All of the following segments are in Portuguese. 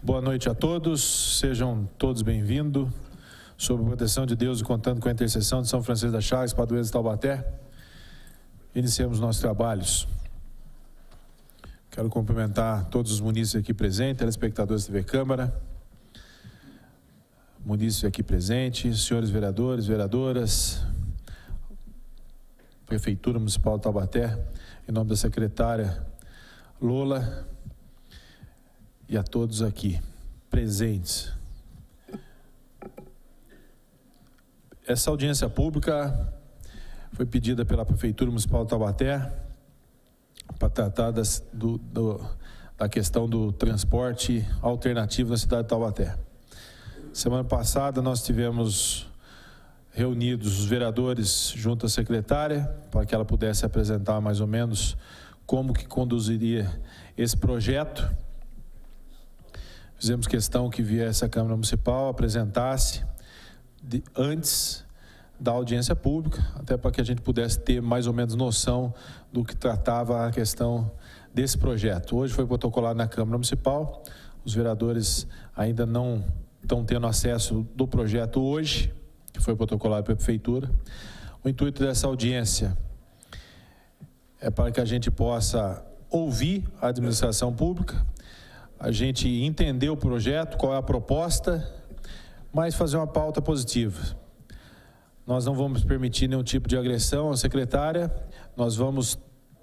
Boa noite a todos, sejam todos bem-vindos. Sob a proteção de Deus e contando com a intercessão de São Francisco das Chagas, padroeiro de Taubaté, iniciamos nossos trabalhos. Quero cumprimentar todos os munícipes aqui presentes, telespectadores da TV Câmara, munícipes aqui presentes, senhores vereadores, vereadoras, Prefeitura Municipal de Taubaté, em nome da secretária Lola, e a todos aqui presentes. Essa audiência pública foi pedida pela Prefeitura Municipal de Taubaté para tratar da questão do transporte alternativo na cidade de Taubaté. Semana passada nós tivemos reunidos os vereadores junto à secretária para que ela pudesse apresentar mais ou menos como que conduziria esse projeto. Fizemos questão que viesse à Câmara Municipal, apresentasse antes da audiência pública, até para que a gente pudesse ter mais ou menos noção do que tratava a questão desse projeto. Hoje foi protocolado na Câmara Municipal, os vereadores ainda não estão tendo acesso do projeto hoje, que foi protocolado pela Prefeitura. O intuito dessa audiência é para que a gente possa ouvir a administração pública, a gente entender o projeto, qual é a proposta, mas fazer uma pauta positiva. Nós não vamos permitir nenhum tipo de agressão à secretária, nós vamos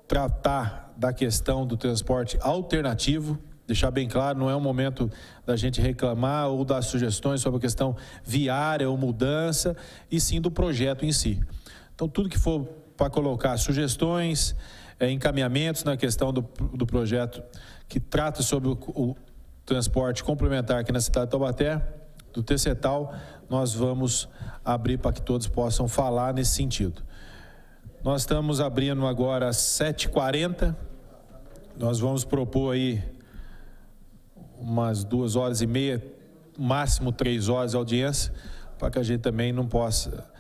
tratar da questão do transporte alternativo, deixar bem claro, não é um momento da gente reclamar ou dar sugestões sobre a questão viária ou mudança, e sim do projeto em si. Então, tudo que for para colocar sugestões, encaminhamentos na questão do projeto que trata sobre o transporte complementar aqui na cidade de Taubaté, do TCETAL, nós vamos abrir para que todos possam falar nesse sentido. Nós estamos abrindo agora às 7h40, nós vamos propor aí umas 2h30, máximo 3 horas de audiência, para que a gente também não possa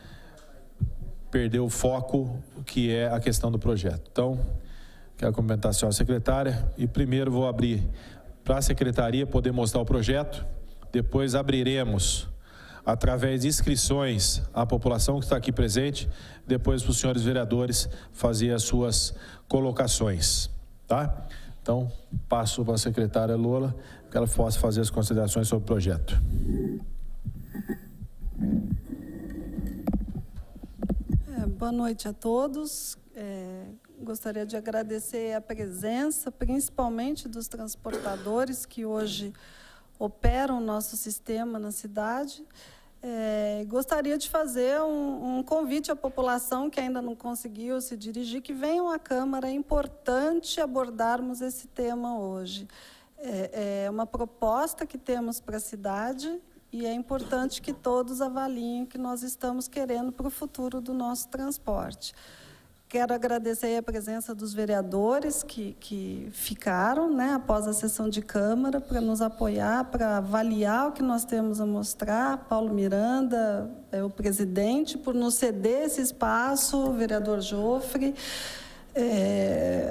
perder o foco, que é a questão do projeto. Então, quero cumprimentar a senhora secretária e primeiro vou abrir para a secretaria poder mostrar o projeto, depois abriremos através de inscrições à população que está aqui presente, depois para os senhores vereadores fazer as suas colocações, tá? Então, passo para a secretária Lola, que ela possa fazer as considerações sobre o projeto. Boa noite a todos. Gostaria de agradecer a presença, principalmente dos transportadores que hoje operam o nosso sistema na cidade. Gostaria de fazer um convite à população que ainda não conseguiu se dirigir, que venham à Câmara. É importante abordarmos esse tema hoje. É uma proposta que temos para a cidade e é importante que todos avaliem o que nós estamos querendo para o futuro do nosso transporte. Quero agradecer a presença dos vereadores que ficaram, né, após a sessão de Câmara, para nos apoiar, para avaliar o que nós temos a mostrar. Paulo Miranda, o presidente, por nos ceder esse espaço, o vereador Jofre,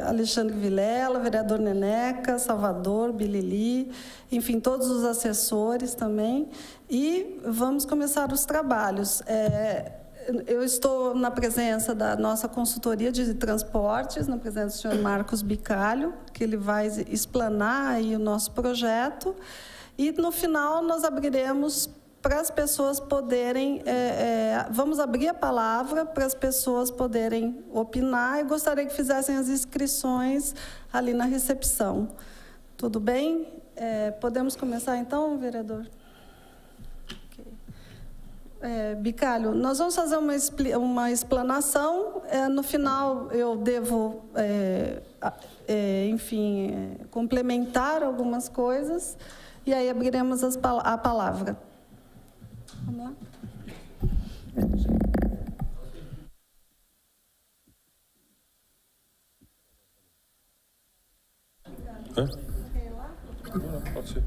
Alexandre Vilela, vereador Neneca, Salvador, Bilili, enfim, todos os assessores também. E vamos começar os trabalhos. Eu estou na presença da nossa consultoria de transportes, na presença do senhor Marcos Bicalho, que ele vai explanar aí o nosso projeto. E, no final, nós abriremos para as pessoas poderem... vamos abrir a palavra para as pessoas poderem opinar. E gostaria que fizessem as inscrições ali na recepção. Tudo bem? Podemos começar, então, vereador? Bicalho, nós vamos fazer uma explanação. No final, eu devo, enfim, complementar algumas coisas. E aí abriremos a palavra. Vamos lá? Pode ser.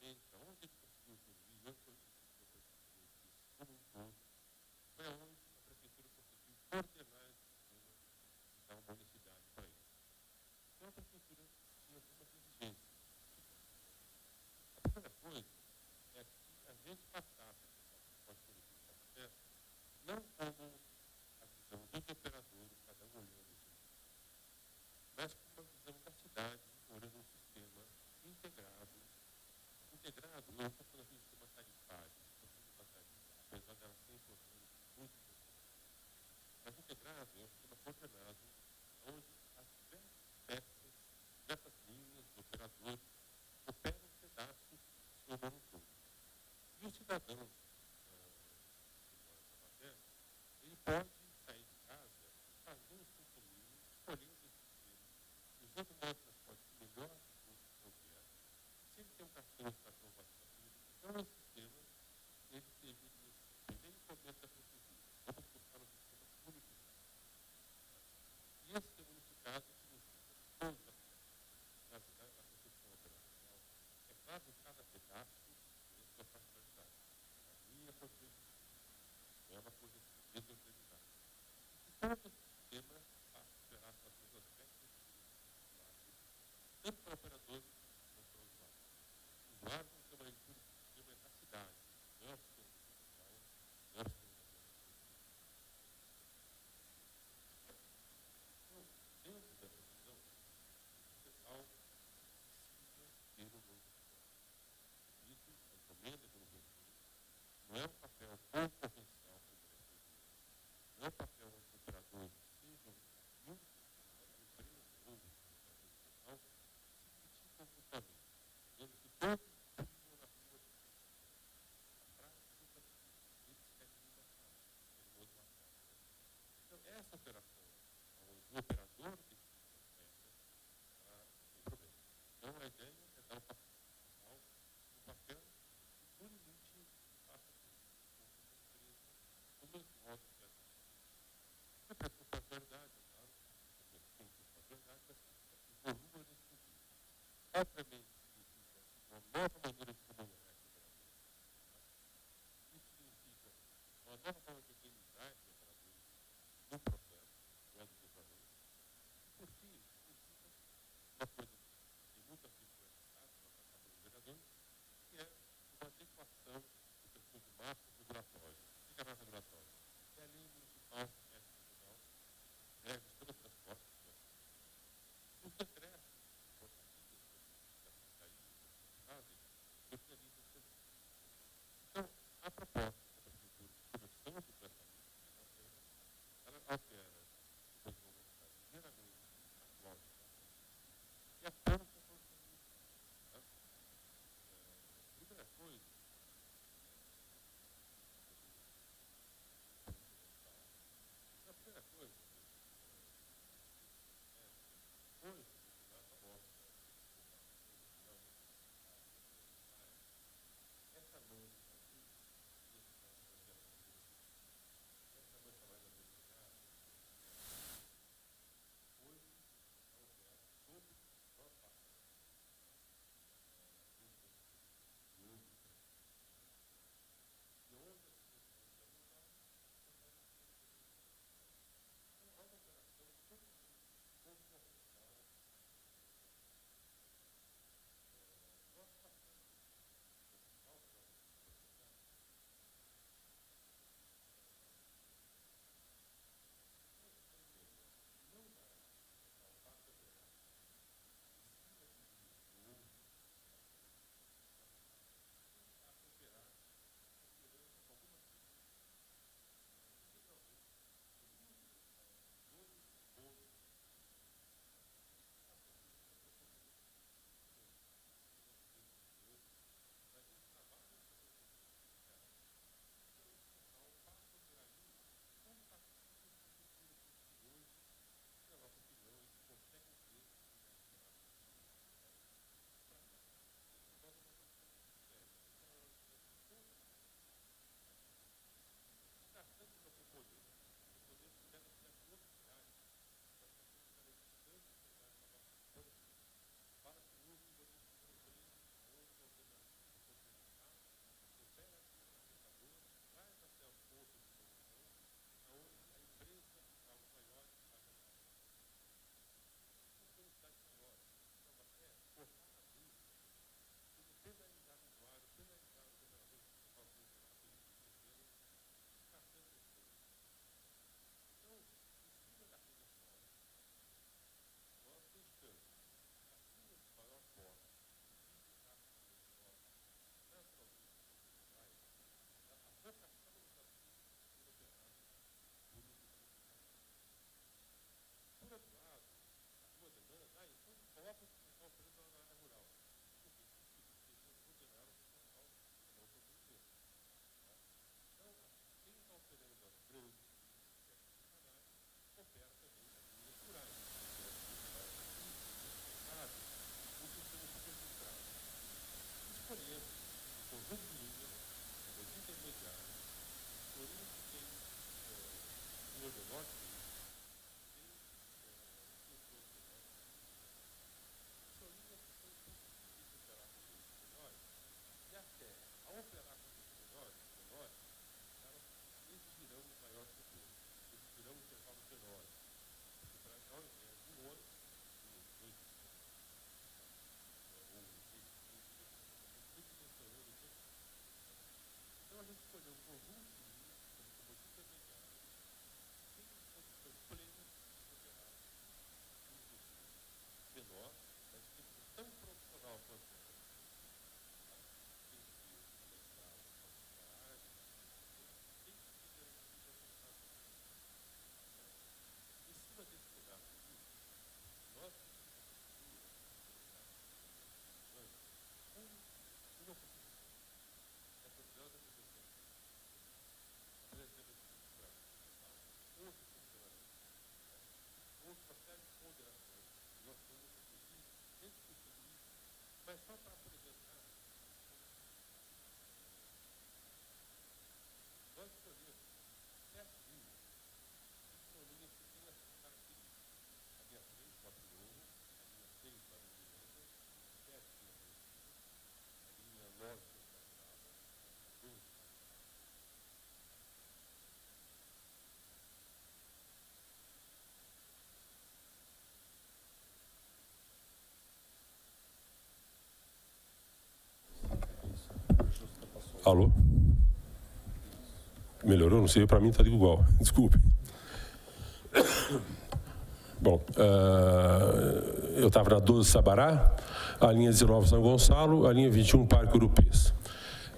exatamente aonde ele conseguiu evoluir, onde foi como um todo, foi aonde a prefeitura conseguiu coordenar esse sistema e dar uma unicidade para ele. Então a prefeitura tinha algumas exigências. A primeira coisa é que a gente passasse a construir o processo não como a visão dos operadores, cada um olhando o seu, mas como uma visão da cidade, olhando um sistema integrado. Integrado, eu não estou falando aqui de sistema tarifário, estou falando da tarifa, apesar dela ser importante, muito importante. Mas integrado é um sistema coordenado, onde as diversas peças, diversas linhas de operadores operam pedaços e somam um todo. E o cidadão que mora na Baterra, ele pode sair de casa e fazer o seu caminho, escolhendo esse sistema, usando o modo de transporte que melhor convier. Se ele tem um cartão vacinatura, então esse sistema, ele deveria ser o primeiro momento da prefeitura. Vamos buscar um sistema unificado. E esse sistema unificado significa todos os aspectos. Na concepção operacional, é claro que cada pedaço tem sua particularidade. A linha contributiva, não é uma coisa desorganizada. E todo esse sistema passa a gerar seus aspectos de tanto para operadores quanto para usuários. O usuário tem que ter uma leitura do sistema da cidade, não é o sistema municipal, não é o sistema da prefeitura. Então, dentro dessa visão, o CEPAL precisa ter um novo sistema. Isso, a encomenda de um recurso, não é um papel concorrencial para o diretor, não é um papel onde os operadores, sejam empresas ou operadores de CEPAL, se criticam mutuamente, dizendo que todos brigam na rua do centro. A frase nunca se diz, eles querem uma casa, querem uma outra casa. Então, essa operação, onde o operador decide as regras, tem problema. Então, a ideia é dar um papel final, um papel que no limite faça com que a empresa, com os modos que ela decide. Não tem responsabilidade, é claro, tem responsabilidade, mas o volume é decidido. Obviamente, significa uma nova maneira de remunerar esse operador. Isso significa uma nova forma de organizar esses operadores no processo, não é do dia para a noite. E, por fim, significa uma coisa que tem muito a ver com essa casa, para passar pelos vereadores, que é uma adequação do perfil de massa regulatória. O que é a massa regulatória? É a lei municipal, regional, regras pelo transporte, os decretos, portarias, que fazem, eu tinha lido Alô? Melhorou? Não sei, para mim está igual. Desculpe. Bom, eu estava na 12 Sabará, a linha 19 São Gonçalo, a linha 21 Parque Urupês.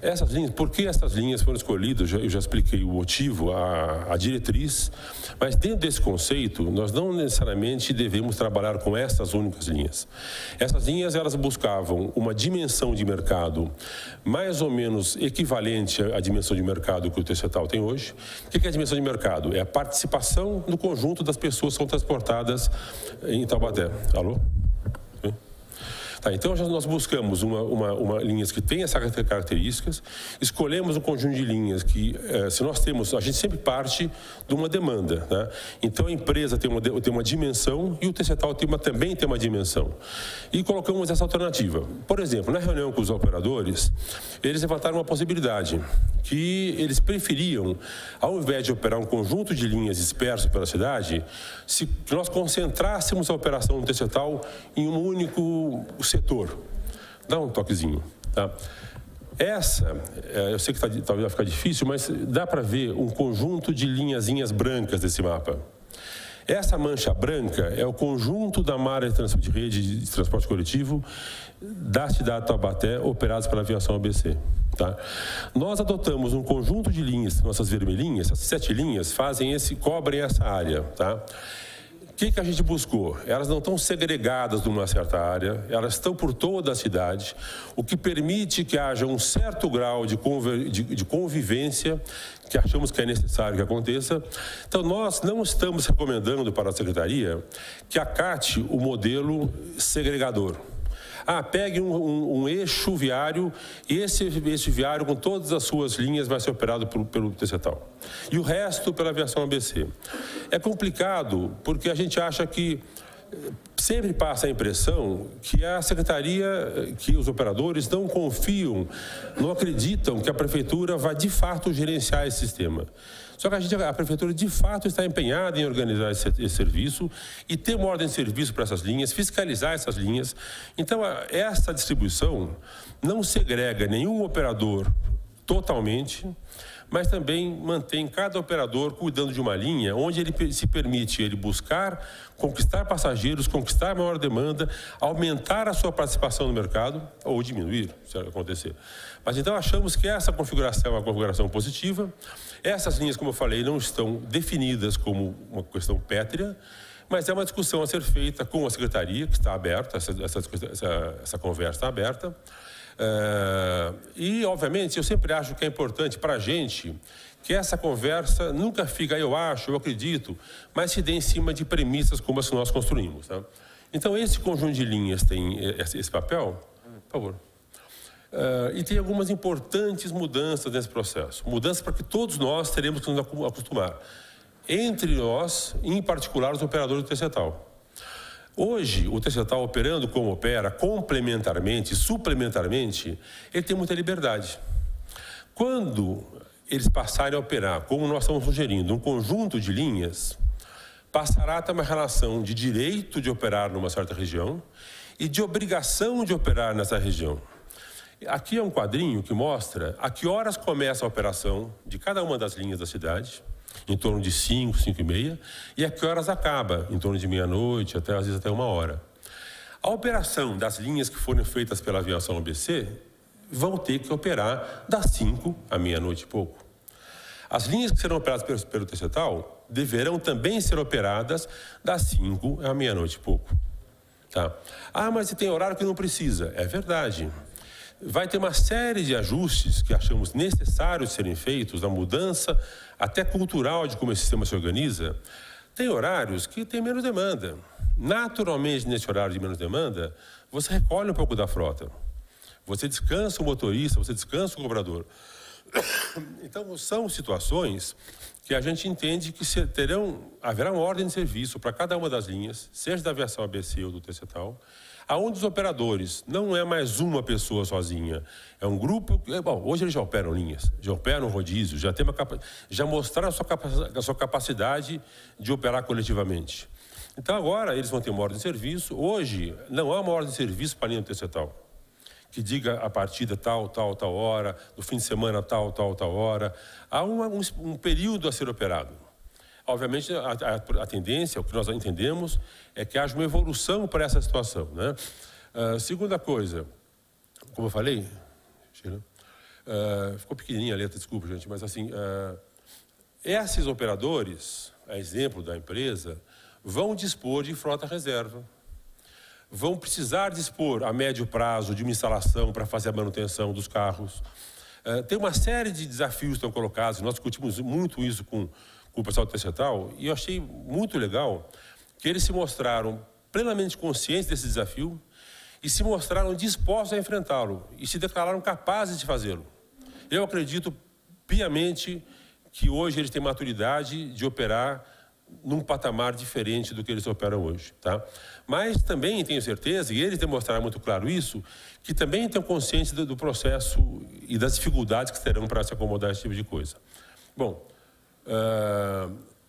Essas linhas, por que essas linhas foram escolhidas? Eu já expliquei o motivo, a diretriz, mas dentro desse conceito, nós não necessariamente devemos trabalhar com essas únicas linhas. Essas linhas, elas buscavam uma dimensão de mercado mais ou menos equivalente à dimensão de mercado que o TCTAL tem hoje. O que é a dimensão de mercado? É a participação no conjunto das pessoas que são transportadas em Taubaté. Alô? Tá, então nós buscamos uma linhas que tem essas características, escolhemos um conjunto de linhas que, se nós temos, a gente sempre parte de uma demanda, né? Então a empresa tem uma dimensão e o TCTAL também tem uma dimensão. E colocamos essa alternativa. Por exemplo, na reunião com os operadores, eles levantaram uma possibilidade, que eles preferiam, ao invés de operar um conjunto de linhas dispersas pela cidade, se nós concentrássemos a operação do TCTAL em um único setor. Dá um toquezinho, tá? Eu sei que talvez vai ficar difícil, mas dá para ver um conjunto de linhazinhas brancas desse mapa. Essa mancha branca é o conjunto da malha de rede de transporte coletivo da cidade de Taubaté, operadas pela aviação ABC. Tá? Nós adotamos um conjunto de linhas, nossas vermelhinhas, essas 7 linhas, cobrem essa área. Tá? O que a gente buscou? Elas não estão segregadas numa certa área, elas estão por toda a cidade, o que permite que haja um certo grau de convivência que achamos que é necessário que aconteça. Então, nós não estamos recomendando para a Secretaria que acate o modelo segregador. Pegue um eixo viário e esse viário com todas as suas linhas vai ser operado pelo TCTAL. E o resto pela aviação ABC. É complicado porque a gente acha que sempre passa a impressão que a Secretaria, que os operadores não confiam, não acreditam que a Prefeitura vai de fato gerenciar esse sistema. Só que a Prefeitura de fato está empenhada em organizar esse serviço e ter uma ordem de serviço para essas linhas, fiscalizar essas linhas. Então, essa distribuição não segrega nenhum operador totalmente, mas também mantém cada operador cuidando de uma linha onde ele se permite buscar, conquistar passageiros, conquistar maior demanda, aumentar a sua participação no mercado ou diminuir, se acontecer. Mas então achamos que essa configuração é uma configuração positiva. Essas linhas, como eu falei, não estão definidas como uma questão pétrea, mas é uma discussão a ser feita com a Secretaria, que está aberta, essa conversa está aberta. E, obviamente, eu sempre acho que é importante para a gente que essa conversa nunca fica, eu acho, eu acredito, mas se dê em cima de premissas como as que nós construímos. Tá? Então, esse conjunto de linhas tem esse papel, por favor. E tem algumas importantes mudanças nesse processo. Mudanças para que todos nós teremos que nos acostumar. entre nós, em particular os operadores do TCTAL. Hoje, o TCTAL operando como opera, complementarmente, suplementarmente, ele tem muita liberdade. Quando eles passarem a operar, como nós estamos sugerindo, um conjunto de linhas, passará a ter uma relação de direito de operar numa certa região e de obrigação de operar nessa região. Aqui é um quadrinho que mostra a que horas começa a operação de cada uma das linhas da cidade, em torno de 5, 5 e meia, e a que horas acaba, em torno de meia-noite, até às vezes até 1h. A operação das linhas que forem feitas pela aviação ABC vão ter que operar das 5 à meia-noite e pouco. As linhas que serão operadas pelo TCTAL deverão também ser operadas das 5 à meia-noite e pouco. Tá? Ah, mas tem horário que não precisa. É verdade. Vai ter uma série de ajustes que achamos necessários serem feitos, na mudança até cultural de como esse sistema se organiza. Tem horários que tem menos demanda. Naturalmente, nesse horário de menos demanda, você recolhe um pouco da frota. Você descansa o motorista, você descansa o cobrador. Então, são situações que a gente entende que haverá uma ordem de serviço para cada uma das linhas, seja da aviação ABC ou do TCTAL, aonde os operadores não é mais uma pessoa sozinha, é um grupo. Bom, hoje eles já operam linhas, já operam rodízio, já mostraram a sua capacidade de operar coletivamente. Então agora eles vão ter uma ordem de serviço. Hoje não há uma ordem de serviço para a linha do TCTAL que diga a partida tal hora, no fim de semana tal hora. Há um período a ser operado. Obviamente, a tendência, o que nós entendemos, é que haja uma evolução para essa situação, né? Segunda coisa, como eu falei, ficou pequenininha a letra, desculpa, gente, mas assim, esses operadores, a exemplo da empresa, vão dispor de frota reserva. Vão precisar dispor a médio prazo de uma instalação para fazer a manutenção dos carros. Tem uma série de desafios que estão colocados, nós discutimos muito isso com o pessoal do TCTAL, e eu achei muito legal que eles se mostraram plenamente conscientes desse desafio e se mostraram dispostos a enfrentá-lo e se declararam capazes de fazê-lo. Eu acredito piamente que hoje eles têm maturidade de operar num patamar diferente do que eles operam hoje, tá? Mas também tenho certeza, e eles demonstraram muito claro isso, que também têm consciência do processo e das dificuldades que terão para se acomodar a esse tipo de coisa. Bom,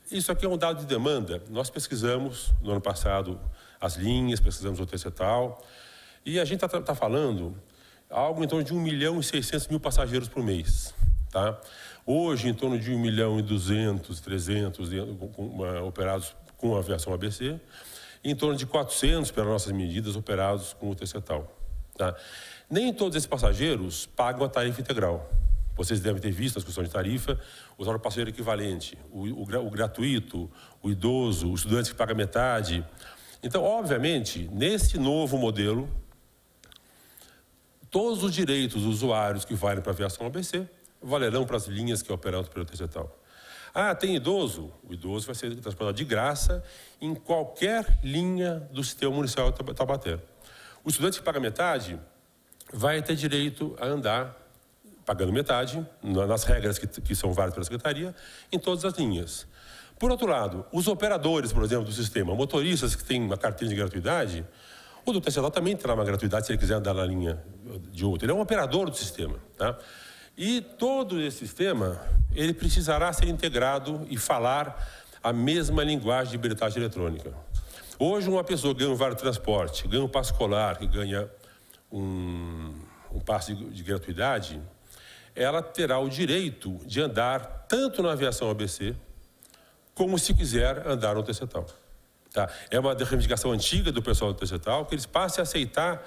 isso aqui é um dado de demanda. Nós pesquisamos no ano passado as linhas, pesquisamos o TCTAL, e a gente está falando algo em torno de 1.600.000 passageiros por mês, tá? Hoje, em torno de 1.200.000, 300 operados com a aviação ABC, e em torno de 400, pelas nossas medidas, operados com o TCTAL. Tá? Nem todos esses passageiros pagam a tarifa integral. Vocês devem ter visto na discussão de tarifa, o passageiro equivalente, o gratuito, o idoso, o estudante que paga metade. Então, obviamente, nesse novo modelo, todos os direitos dos usuários que valem para a aviação ABC valerão para as linhas que operam pelo TCTAL. Ah, tem idoso? O idoso vai ser transportado de graça em qualquer linha do sistema municipal de Taubaté. O estudante que paga metade vai ter direito a andar pagando metade, nas regras que são válidas pela Secretaria, em todas as linhas. Por outro lado, os operadores, por exemplo, do sistema, motoristas que têm uma carteira de gratuidade, o do TCTAL também terá uma gratuidade se ele quiser andar na linha de outra. Ele é um operador do sistema, tá? E todo esse sistema, ele precisará ser integrado e falar a mesma linguagem de bilhetagem eletrônica. Hoje, uma pessoa ganha um vale transporte, ganha um passe escolar, que ganha um passe de gratuidade, ela terá o direito de andar tanto na aviação ABC, como se quiser andar no TCTAL. Tá? É uma reivindicação antiga do pessoal do TCTAL, que eles passem a aceitar,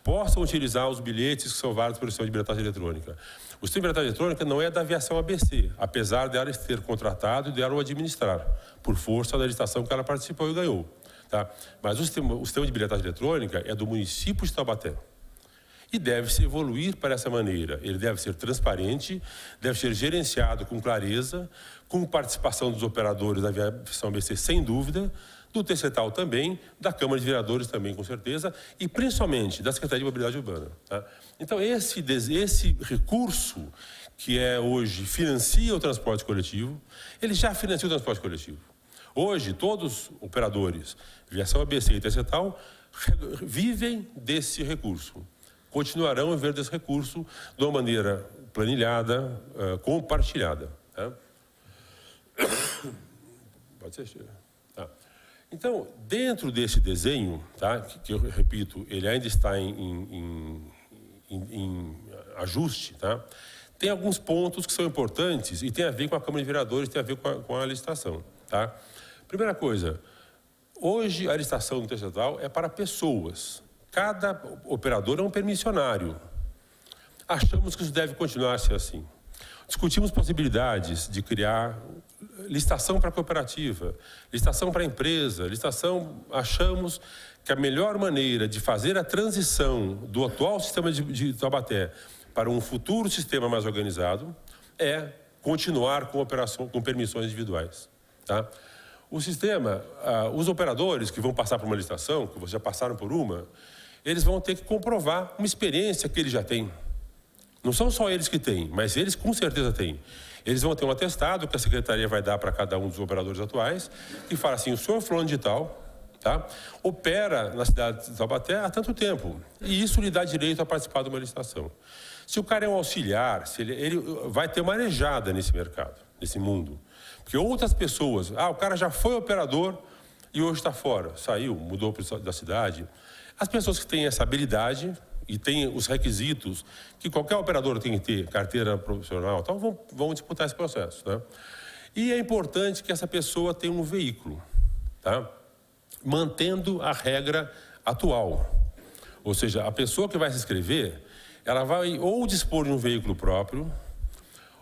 possam utilizar os bilhetes que são válidos pelo sistema de bilhetagem eletrônica. O sistema de bilhetagem eletrônica não é da aviação ABC, apesar dela ter contratado e dela o administrar, por força da licitação que ela participou e ganhou. Tá? Mas o sistema de bilhetagem eletrônica é do município de Taubaté. E deve-se evoluir para essa maneira. Ele deve ser transparente, deve ser gerenciado com clareza, com participação dos operadores da aviação ABC, sem dúvida, do TCTAL também, da Câmara de Vereadores também, com certeza, e principalmente da Secretaria de Mobilidade Urbana. Tá? Então, esse recurso que hoje financia o transporte coletivo, ele já financia o transporte coletivo. Hoje, todos os operadores, Viação ABC e Tercetal, vivem desse recurso. Continuarão a viver desse recurso de uma maneira planilhada, compartilhada. Tá? Pode ser. Tá. Então, dentro desse desenho, tá, que eu repito, ele ainda está em ajuste, tá? Tem alguns pontos que são importantes e tem a ver com a Câmara de Vereadores, tem a ver com a licitação. Tá? Primeira coisa, hoje a licitação do Tercetal é para pessoas. Cada operador é um permissionário. Achamos que isso deve continuar a ser assim. Discutimos possibilidades de criar licitação para cooperativa, licitação para empresa, licitação. Achamos que a melhor maneira de fazer a transição do atual sistema de Taubaté para um futuro sistema mais organizado é continuar com permissões individuais. Tá? O sistema, os operadores que vão passar por uma licitação, que já passaram por uma, eles vão ter que comprovar uma experiência que eles já têm. Não são só eles que têm, mas eles com certeza têm. Eles vão ter um atestado que a Secretaria vai dar para cada um dos operadores atuais, que fala assim, o senhor fulano de tal, tá, opera na cidade de Taubaté há tanto tempo, e isso lhe dá direito a participar de uma licitação. Se o cara é um auxiliar, ele vai ter uma arejada nesse mercado, nesse mundo. Porque outras pessoas, o cara já foi operador e hoje está fora, saiu, mudou da cidade. As pessoas que têm essa habilidade e têm os requisitos que qualquer operador tem que ter, carteira profissional, então vão disputar esse processo. Né? E é importante que essa pessoa tenha um veículo, tá? Mantendo a regra atual. Ou seja, a pessoa que vai se inscrever, ela vai ou dispor de um veículo próprio,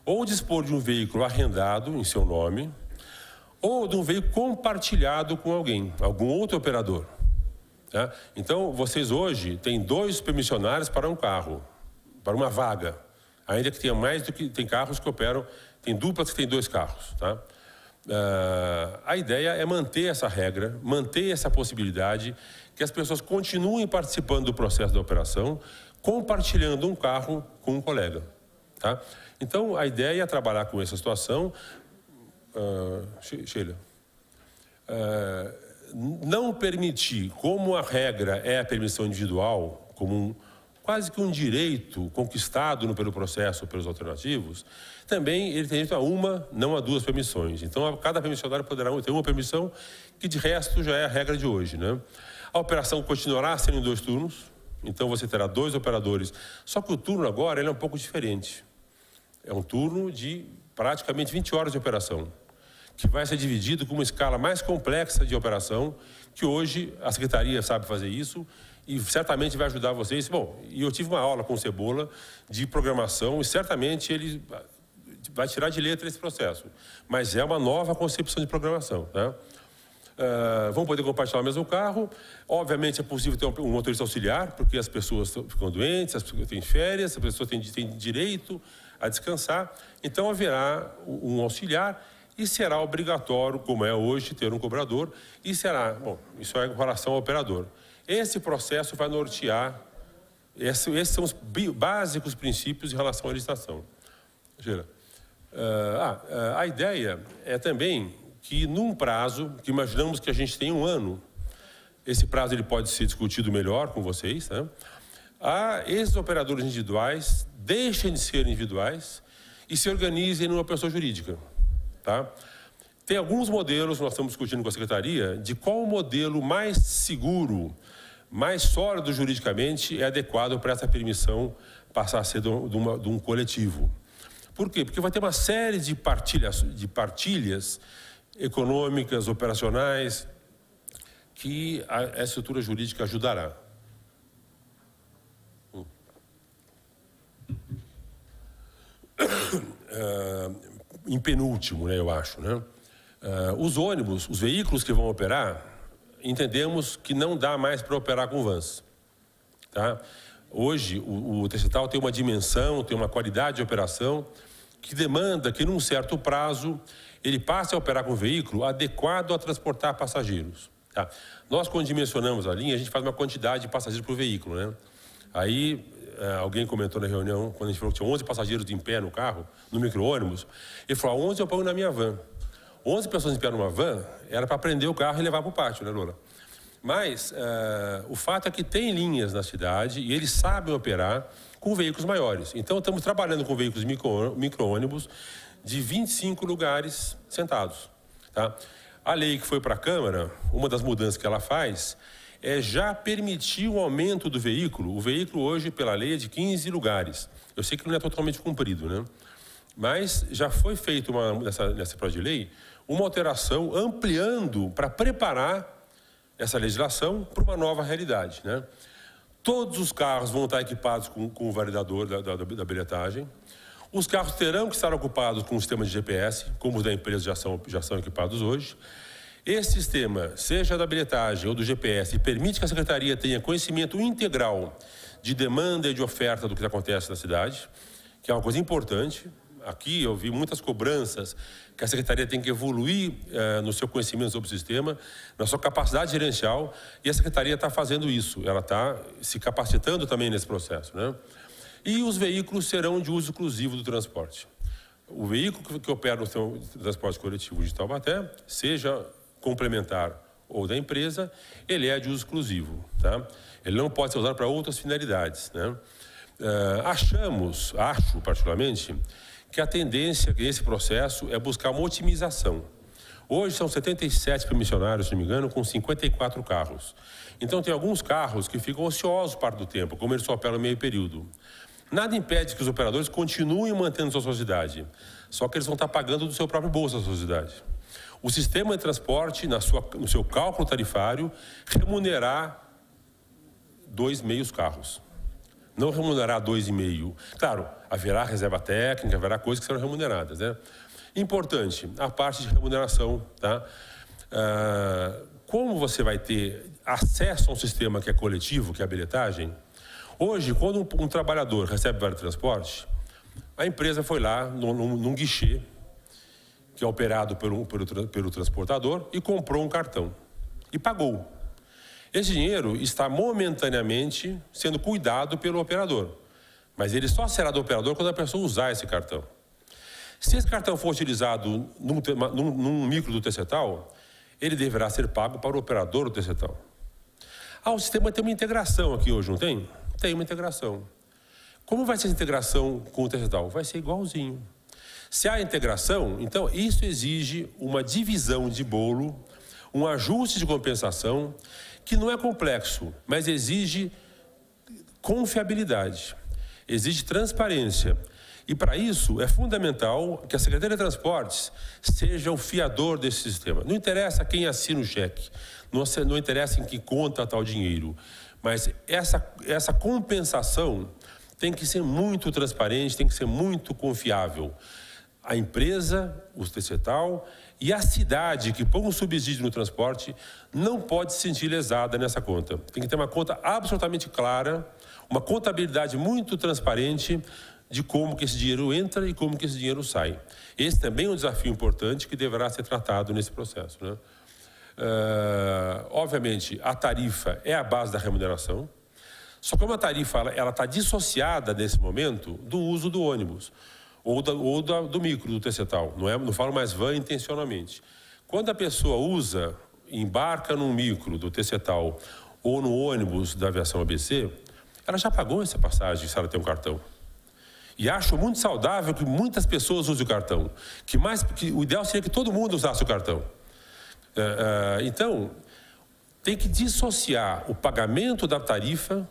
ou dispor de um veículo arrendado em seu nome, ou de um veículo compartilhado com alguém, algum outro operador. Tá? Então, vocês hoje têm 2 permissionários para um carro, para uma vaga. Ainda que tenha mais do que... Tem carros que operam, tem duplas que têm 2 carros. Tá? A ideia é manter essa regra, manter essa possibilidade, que as pessoas continuem participando do processo da operação, compartilhando um carro com um colega. Tá? Então, a ideia é trabalhar com essa situação. Sheila, não permitir, como a regra é a permissão individual, como quase que um direito conquistado pelo processo, pelos alternativos, também ele tem direito a uma, não a 2 permissões. Então, cada permissionário poderá ter uma permissão, que de resto já é a regra de hoje. Né? A operação continuará sendo em 2 turnos, então você terá 2 operadores, só que o turno agora ele é um pouco diferente. É um turno de praticamente 20 horas de operação, que vai ser dividido com uma escala mais complexa de operação, que hoje a Secretaria sabe fazer isso e certamente vai ajudar vocês. Bom, e eu tive uma aula com o Cebola de programação e certamente ele vai tirar de letra esse processo. Mas é uma nova concepção de programação. Né? Vão poder compartilhar o mesmo carro. Obviamente é possível ter um motorista auxiliar, porque as pessoas ficam doentes, as pessoas têm férias, as pessoas têm direito a descansar. Então haverá um auxiliar e será obrigatório, como é hoje, ter um cobrador. E será, bom, isso é em relação ao operador. Esse processo vai nortear, esses são os básicos princípios em relação à licitação. A ideia é também que num prazo, que imaginamos que a gente tem 1 ano, esse prazo ele pode ser discutido melhor com vocês, né? Esses operadores individuais deixem de ser individuais e se organizem numa pessoa jurídica. Tá? Tem alguns modelos, nós estamos discutindo com a Secretaria, de qual o modelo mais seguro, mais sólido juridicamente é adequado para essa permissão passar a ser de um coletivo. Por quê? Porque vai ter uma série de partilhas econômicas, operacionais, que a estrutura jurídica ajudará. Em penúltimo, né, eu acho, né? Os ônibus, os veículos que vão operar, entendemos que não dá mais para operar com vans. Tá? Hoje, o Tercetal tem uma dimensão, tem uma qualidade de operação que demanda que, num certo prazo, ele passe a operar com um veículo adequado a transportar passageiros. Tá? Nós, quando dimensionamos a linha, a gente faz uma quantidade de passageiros por veículo. Né? Aí, alguém comentou na reunião, quando a gente falou que tinha 11 passageiros em pé no carro, no micro-ônibus, ele falou, 11 eu ponho na minha van. 11 pessoas em pé numa van, era para prender o carro e levar para o pátio, né, Lula? Mas o fato é que tem linhas na cidade e eles sabem operar com veículos maiores. Então, estamos trabalhando com veículos micro-ônibus de 25 lugares sentados. Tá? A lei que foi para a Câmara, uma das mudanças que ela faz é já permitir o aumento do veículo. O veículo hoje, pela lei, é de 15 lugares. Eu sei que não é totalmente cumprido, né? Mas já foi feito nessa projeto de lei uma alteração ampliando para preparar essa legislação para uma nova realidade, né? Todos os carros vão estar equipados com o validador da bilhetagem. Os carros terão que estar ocupados com o sistema de GPS, como os da empresa já são equipados hoje. Esse sistema, seja da bilhetagem ou do GPS, permite que a Secretaria tenha conhecimento integral de demanda e de oferta do que acontece na cidade, que é uma coisa importante. Aqui eu vi muitas cobranças que a Secretaria tem que evoluir no seu conhecimento sobre o sistema, na sua capacidade gerencial, e a Secretaria está fazendo isso, ela está se capacitando também nesse processo, né? E os veículos serão de uso exclusivo do transporte. O veículo que opera no transporte coletivo de Taubaté, seja complementar ou da empresa, ele é de uso exclusivo, tá? Ele não pode ser usado para outras finalidades, né? Acho particularmente, que a tendência nesse processo é buscar uma otimização. Hoje são 77 permissionários, se não me engano, com 54 carros. Então tem alguns carros que ficam ociosos parte do tempo, como eles só operam meio período. Nada impede que os operadores continuem mantendo sua sociedade, só que eles vão estar pagando do seu próprio bolso a sociedade. O sistema de transporte, no seu cálculo tarifário, remunerar 2 meios carros. Não remunerar 2,5. Claro, haverá reserva técnica, haverá coisas que serão remuneradas, né? Importante, a parte de remuneração, tá? Como você vai ter acesso a um sistema que é coletivo, que é a bilhetagem, hoje, quando um trabalhador recebe vale transporte, a empresa foi lá num guichê, que é operado pelo transportador, e comprou um cartão. E pagou. Esse dinheiro está momentaneamente sendo cuidado pelo operador. Mas ele só será do operador quando a pessoa usar esse cartão. Se esse cartão for utilizado num micro do TCTAL, ele deverá ser pago para o operador do TCTAL. O sistema tem uma integração aqui hoje, não tem? Tem uma integração. Como vai ser essa integração com o TCTAL? Vai ser igualzinho. Se há integração, então isso exige uma divisão de bolo, um ajuste de compensação, que não é complexo, mas exige confiabilidade, exige transparência. E para isso é fundamental que a Secretaria de Transportes seja o fiador desse sistema. Não interessa quem assina o cheque, não interessa em que conta está o dinheiro, mas essa compensação tem que ser muito transparente, tem que ser muito confiável. A empresa, o TCTAL e a cidade que põe um subsídio no transporte não pode se sentir lesada nessa conta. Tem que ter uma conta absolutamente clara, uma contabilidade muito transparente de como que esse dinheiro entra e como que esse dinheiro sai. Esse também é um desafio importante que deverá ser tratado nesse processo, né? Obviamente, a tarifa é a base da remuneração, só que uma tarifa ela está dissociada nesse momento do uso do ônibus. Ou do micro, do TCTAL, não falo mais van intencionalmente. Quando a pessoa embarca num micro do TCTAL ou no ônibus da aviação ABC, ela já pagou essa passagem se ela tem um cartão. E acho muito saudável que muitas pessoas usem o cartão. Que o ideal seria que todo mundo usasse o cartão. Então, tem que dissociar o pagamento da tarifa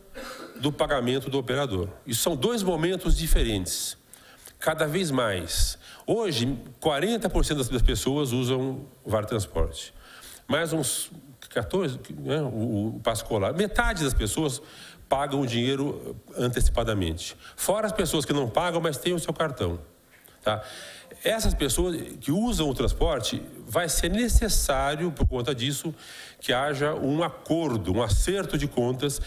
do pagamento do operador. Isso são 2 momentos diferentes. Cada vez mais. Hoje, 40% das pessoas usam o Vale Transporte. Mais uns 14%, né, o passe escolar. Metade das pessoas pagam o dinheiro antecipadamente. Fora as pessoas que não pagam, mas têm o seu cartão. Tá? Essas pessoas que usam o transporte, vai ser necessário, por conta disso, que haja um acordo, um acerto de contas.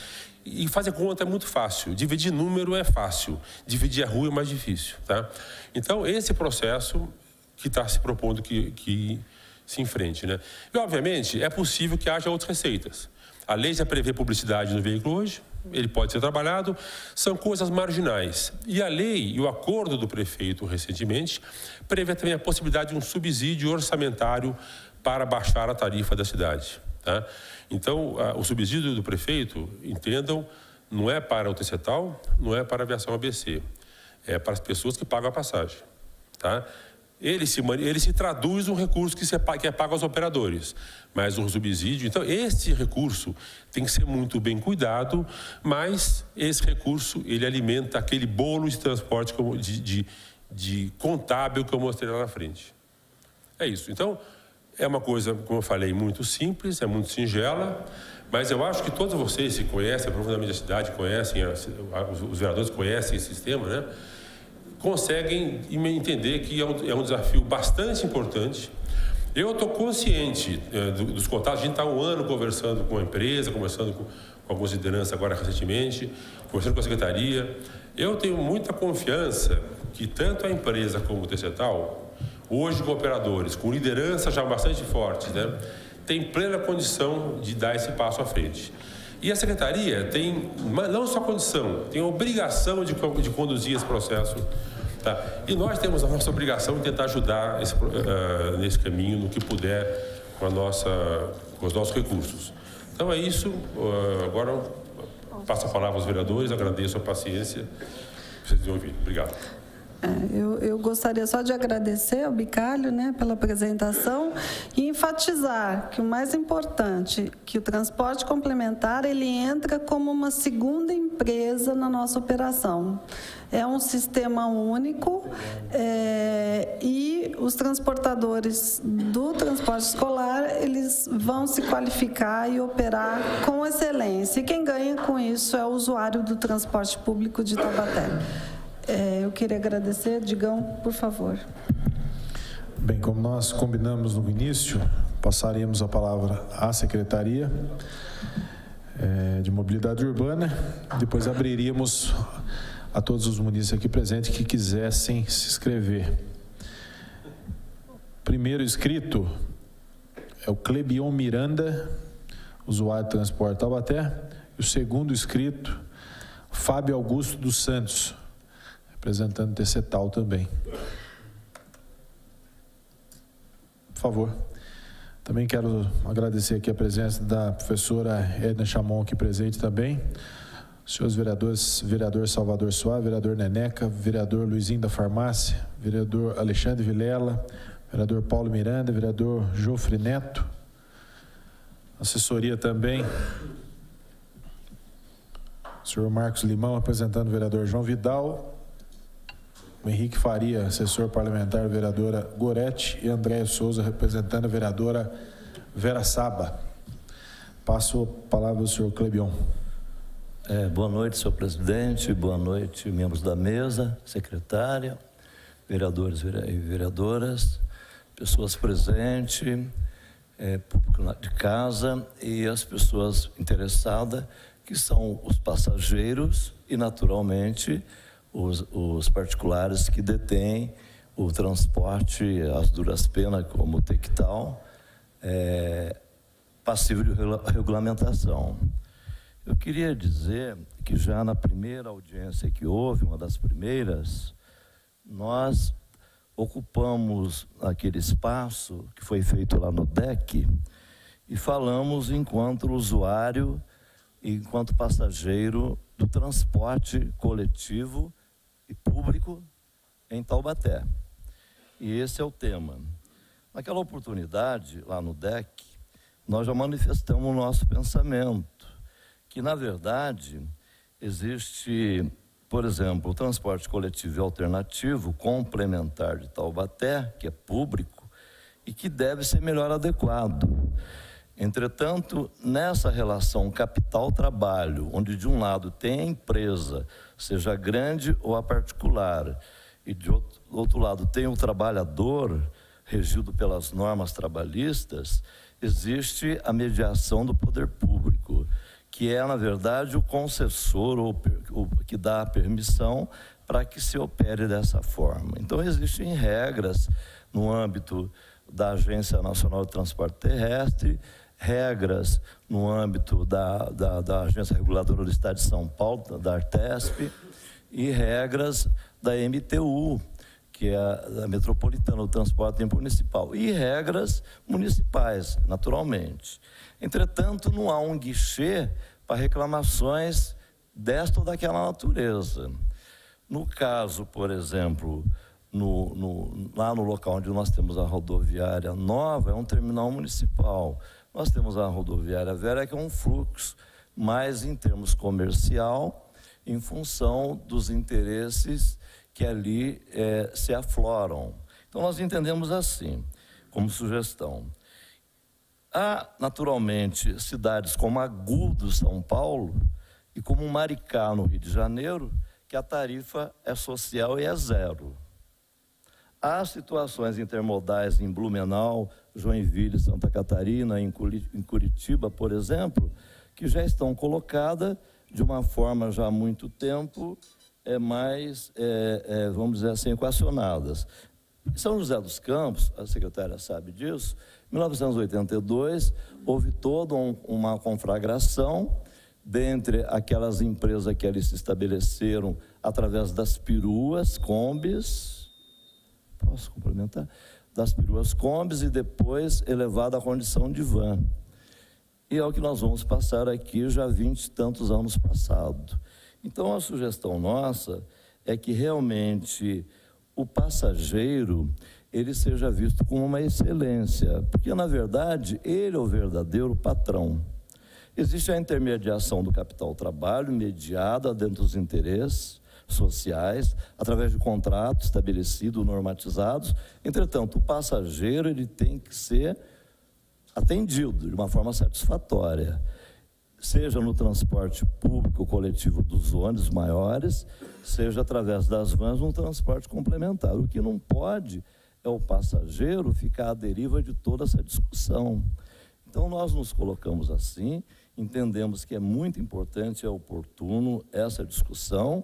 E fazer conta é muito fácil, dividir número é fácil, dividir a rua é mais difícil, tá? Então, esse processo que está se propondo que se enfrente, né? E, obviamente, é possível que haja outras receitas. A lei já prevê publicidade no veículo hoje, ele pode ser trabalhado, são coisas marginais. E a lei e o acordo do prefeito recentemente prevê também a possibilidade de um subsídio orçamentário para baixar a tarifa da cidade. Tá? Então, o subsídio do prefeito, entendam, não é para o TCTAL, não é para a aviação ABC, é para as pessoas que pagam a passagem. Tá? Ele se traduz um recurso que é pago aos operadores, mas um subsídio. Então, esse recurso tem que ser muito bem cuidado, mas esse recurso, ele alimenta aquele bolo de transporte de contábil que eu mostrei lá na frente. É isso. Então, é uma coisa, como eu falei, muito simples, é muito singela, mas eu acho que todos vocês se conhecem profundamente a cidade, conhecem, os vereadores conhecem esse sistema, né? Conseguem entender que é um desafio bastante importante. Eu estou consciente dos contatos, a gente está 1 ano conversando com a empresa, conversando com algumas lideranças agora recentemente, conversando com a secretaria. Eu tenho muita confiança que tanto a empresa como o TCTAL, hoje com operadores, com liderança já bastante forte, né, tem plena condição de dar esse passo à frente. E a secretaria tem não só condição, tem a obrigação de conduzir esse processo. Tá? E nós temos a nossa obrigação de tentar ajudar nesse caminho, no que puder, com os nossos recursos. Então é isso. Agora passo a palavra aos vereadores, agradeço a paciência que vocês têm ouvido. Obrigado. Eu gostaria só de agradecer ao Bicalho, né, pela apresentação e enfatizar que o mais importante, que o transporte complementar, ele entra como uma segunda empresa na nossa operação. É um sistema único e os transportadores do transporte escolar, eles vão se qualificar e operar com excelência. E quem ganha com isso é o usuário do transporte público de Taubaté. Eu queria agradecer. Digão, por favor. Bem, como nós combinamos no início, passaríamos a palavra à Secretaria de Mobilidade Urbana, depois abriríamos a todos os munícipes aqui presentes que quisessem se inscrever. Primeiro inscrito é o Clebion Miranda, usuário de transporte Taubaté, e o segundo inscrito, Fábio Augusto dos Santos, representando o TCTAL também. Por favor. Também quero agradecer aqui a presença da professora Edna Chamon aqui presente também. Os senhores vereadores, vereador Salvador Soares, vereador Neneca, vereador Luizinho da Farmácia, vereador Alexandre Vilela, vereador Paulo Miranda, vereador Jofre Neto, assessoria também, o senhor Marcos Limão, representando o vereador João Vidal, o Henrique Faria, assessor parlamentar, vereadora Gorete, e Andréia Souza, representando a vereadora Vera Saba. Passo a palavra ao senhor Clebion. Boa noite, senhor presidente, boa noite, membros da mesa, secretária, vereadores e vereadoras, pessoas presentes, público de casa e as pessoas interessadas, que são os passageiros e, naturalmente, os particulares que detêm o transporte, as duras penas, como o TCTAL, passível de regulamentação. Eu queria dizer que já na primeira audiência que houve, uma das primeiras, nós ocupamos aquele espaço que foi feito lá no DEC e falamos enquanto usuário e enquanto passageiro do transporte coletivo e público em Taubaté. E esse é o tema. Naquela oportunidade, lá no DEC, nós já manifestamos o nosso pensamento, que, na verdade, existe, por exemplo, o transporte coletivo e alternativo complementar de Taubaté, que é público, e que deve ser melhor adequado. Entretanto, nessa relação capital-trabalho, onde de um lado tem a empresa, seja grande ou a particular, e de outro lado tem o trabalhador, regido pelas normas trabalhistas, existe a mediação do poder público, que é, na verdade, o concessor ou que dá a permissão para que se opere dessa forma. Então, existem regras no âmbito da Agência Nacional de Transporte Terrestre, regras no âmbito da Agência Reguladora do Estado de São Paulo, da Artesp, e regras da MTU, que é a Metropolitana do Transporte Municipal, e regras municipais, naturalmente. Entretanto, não há um guichê para reclamações desta ou daquela natureza. No caso, por exemplo, lá no local onde nós temos a rodoviária nova, é um terminal municipal. Nós temos a rodoviária velha, que é um fluxo, mas em termos comercial, em função dos interesses que ali se afloram. Então, nós entendemos assim, como sugestão. Há, naturalmente, cidades como Agudo, São Paulo, e como Maricá, no Rio de Janeiro, que a tarifa é social e é zero. Há situações intermodais em Blumenau, Joinville, Santa Catarina, em Curitiba, por exemplo, que já estão colocadas de uma forma já há muito tempo, vamos dizer assim, equacionadas. Em São José dos Campos, a secretária sabe disso, em 1982, houve toda uma conflagração dentre aquelas empresas que ali se estabeleceram através das peruas, combis, posso complementar? Das peruas, combis, e depois elevada à condição de van. E é o que nós vamos passar aqui já há 20 e tantos anos passados. Então, a sugestão nossa é que realmente o passageiro ele seja visto como uma excelência, porque, na verdade, ele é o verdadeiro patrão. Existe a intermediação do capital-trabalho mediada dentro dos interesses sociais, através de contratos estabelecidos, normatizados. Entretanto, o passageiro ele tem que ser atendido de uma forma satisfatória, seja no transporte público coletivo dos ônibus maiores, seja através das vans no transporte complementar. O que não pode é o passageiro ficar à deriva de toda essa discussão. Então, nós nos colocamos assim, entendemos que é muito importante, é oportuno essa discussão,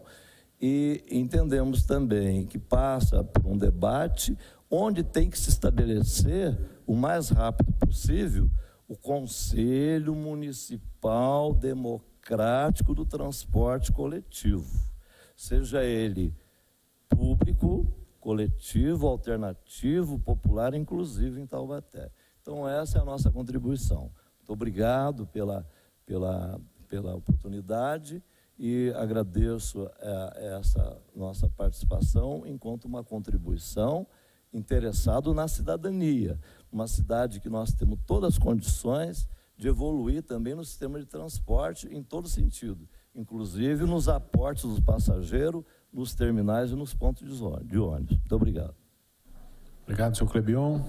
e entendemos também que passa por um debate onde tem que se estabelecer o mais rápido possível o Conselho Municipal Democrático do Transporte Coletivo, seja ele público, coletivo, alternativo, popular, inclusive em Taubaté. Então, essa é a nossa contribuição. Muito obrigado pela oportunidade e agradeço essa nossa participação enquanto uma contribuição interessado na cidadania, uma cidade que nós temos todas as condições de evoluir também no sistema de transporte em todo sentido, inclusive nos aportes dos passageiros, nos terminais e nos pontos de ônibus. Muito obrigado. Obrigado, senhor Clebion.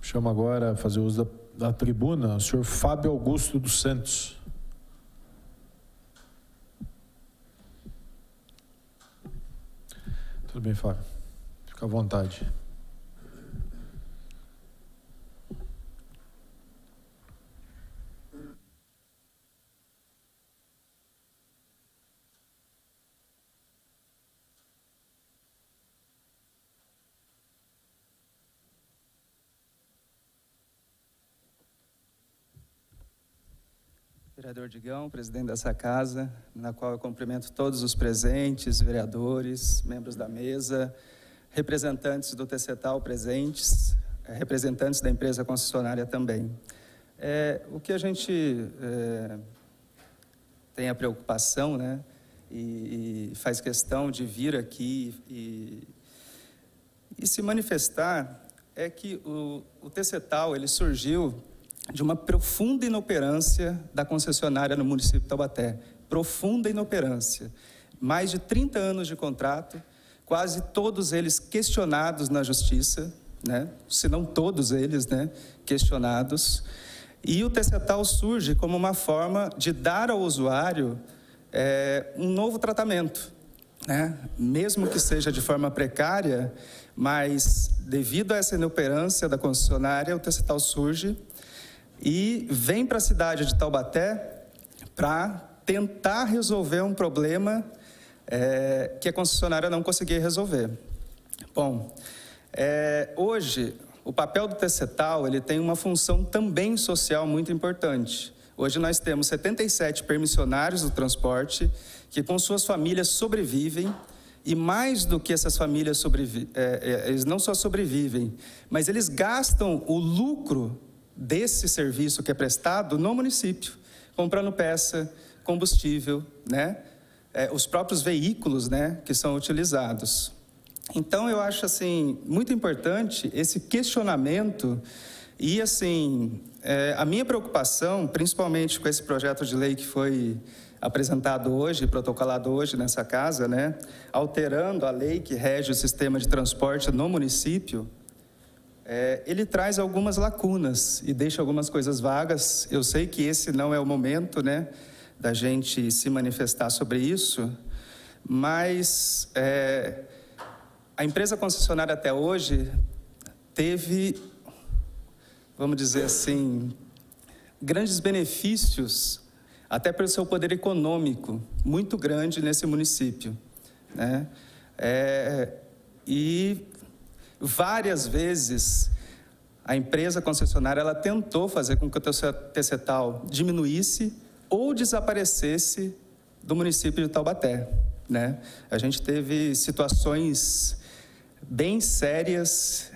Chamo agora a fazer uso da tribuna o senhor Fábio Augusto dos Santos. Tudo bem, Fábio? Fica à vontade. Vereador Digão, presidente dessa casa, na qual eu cumprimento todos os presentes, vereadores, membros da mesa, representantes do TCTAL presentes, representantes da empresa concessionária também. O que a gente tem a preocupação, né, e faz questão de vir aqui e se manifestar, é que o TCTAL, ele surgiu de uma profunda inoperância da concessionária no município de Taubaté. Profunda inoperância. Mais de 30 anos de contrato, quase todos eles questionados na justiça, né? Se não todos eles, né? Questionados. E o TCTAL surge como uma forma de dar ao usuário um novo tratamento, né? Mesmo que seja de forma precária, mas devido a essa inoperância da concessionária, o TCTAL surge e vem para a cidade de Taubaté para tentar resolver um problema que a concessionária não conseguia resolver. Bom, hoje o papel do TCTAL, ele tem uma função também social muito importante. Hoje nós temos 77 permissionários do transporte que com suas famílias sobrevivem, e mais do que essas famílias eles não só sobrevivem, mas eles gastam o lucro desse serviço que é prestado no município, comprando peça, combustível, né? Os próprios veículos, né, que são utilizados. Então, eu acho, assim, muito importante esse questionamento e, assim, a minha preocupação, principalmente com esse projeto de lei que foi apresentado hoje, protocolado hoje nessa casa, né, alterando a lei que rege o sistema de transporte no município, ele traz algumas lacunas e deixa algumas coisas vagas. Eu sei que esse não é o momento, né, da gente se manifestar sobre isso, mas a empresa concessionária até hoje teve, vamos dizer assim, grandes benefícios, até pelo seu poder econômico, muito grande nesse município, né? E várias vezes a empresa concessionária ela tentou fazer com que o TCTAL diminuísse ou desaparecesse do município de Taubaté, né? A gente teve situações bem sérias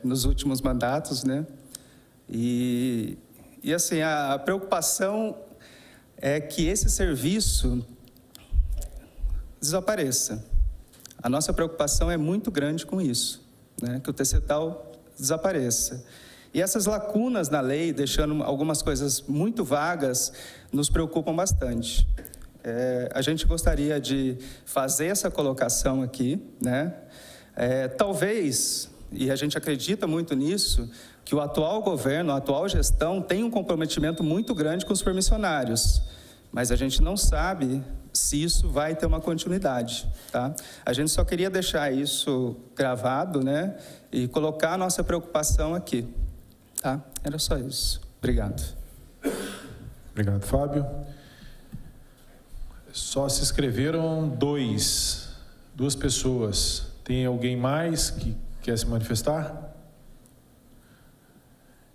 nos últimos mandatos, né? E assim, a preocupação é que esse serviço desapareça. A nossa preocupação é muito grande com isso, né? Que o TCTAL desapareça. E essas lacunas na lei, deixando algumas coisas muito vagas, nos preocupam bastante. A gente gostaria de fazer essa colocação aqui, né? Talvez, e a gente acredita muito nisso, que o atual governo, a atual gestão tem um comprometimento muito grande com os permissionários, mas a gente não sabe se isso vai ter uma continuidade, tá? A gente só queria deixar isso gravado, né? E colocar a nossa preocupação aqui, tá? Era só isso. Obrigado. Obrigado, Fábio. Só se inscreveram duas pessoas. Tem alguém mais que quer se manifestar?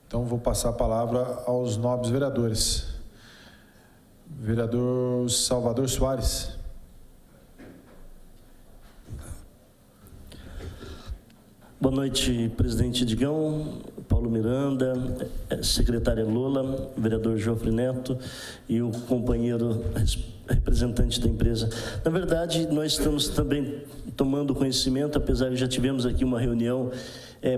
Então, vou passar a palavra aos nobres vereadores. Vereador Salvador Soares. Boa noite, presidente Edgão, Paulo Miranda, secretária Lola, vereador Jofre Neto e o companheiro representante da empresa. Na verdade, nós estamos também tomando conhecimento, apesar de já tivemos aqui uma reunião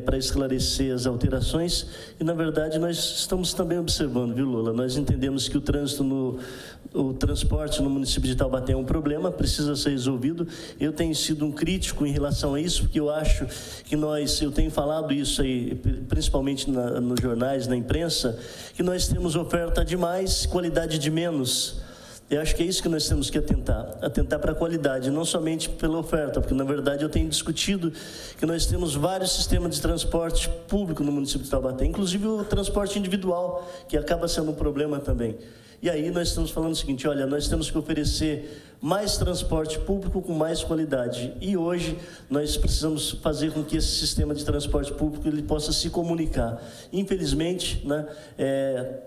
para esclarecer as alterações, e na verdade nós estamos também observando, viu, Lola? Nós entendemos que o transporte no município de Taubaté é um problema, precisa ser resolvido. Eu tenho sido um crítico em relação a isso, porque eu acho que eu tenho falado isso aí, principalmente nos jornais, na imprensa, que nós temos oferta de mais, qualidade de menos. Eu acho que é isso que nós temos que atentar para a qualidade, não somente pela oferta, porque, na verdade, eu tenho discutido que nós temos vários sistemas de transporte público no município de Taubaté, inclusive o transporte individual, que acaba sendo um problema também. E aí nós estamos falando o seguinte, olha, nós temos que oferecer mais transporte público com mais qualidade. E hoje nós precisamos fazer com que esse sistema de transporte público ele possa se comunicar. Infelizmente, né,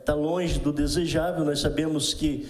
tá longe do desejável. Nós sabemos que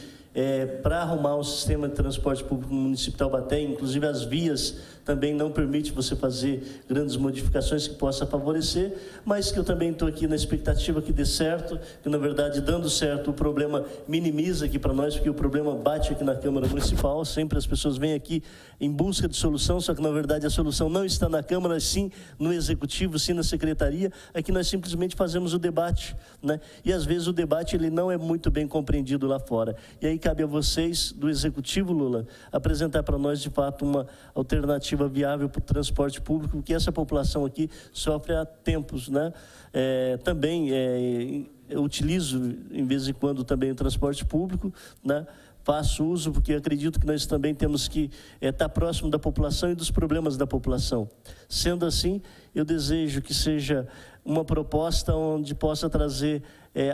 para arrumar um sistema de transporte público no município de Taubaté, inclusive as vias também não permite você fazer grandes modificações que possa favorecer, mas que eu também estou aqui na expectativa que dê certo, que na verdade dando certo o problema minimiza aqui para nós, porque o problema bate aqui na Câmara Municipal, sempre as pessoas vêm aqui em busca de solução, só que na verdade a solução não está na Câmara, sim no Executivo, sim na Secretaria, aqui nós simplesmente fazemos o debate, né? E às vezes o debate ele não é muito bem compreendido lá fora, e aí cabe a vocês do Executivo, Lula, apresentar para nós de fato uma alternativa viável para o transporte público, que essa população aqui sofre há tempos, né? Também eu utilizo, em vez em quando, também o transporte público, né? Faço uso, porque acredito que nós também temos que estar próximo da população e dos problemas da população. Sendo assim, eu desejo que seja uma proposta onde possa trazer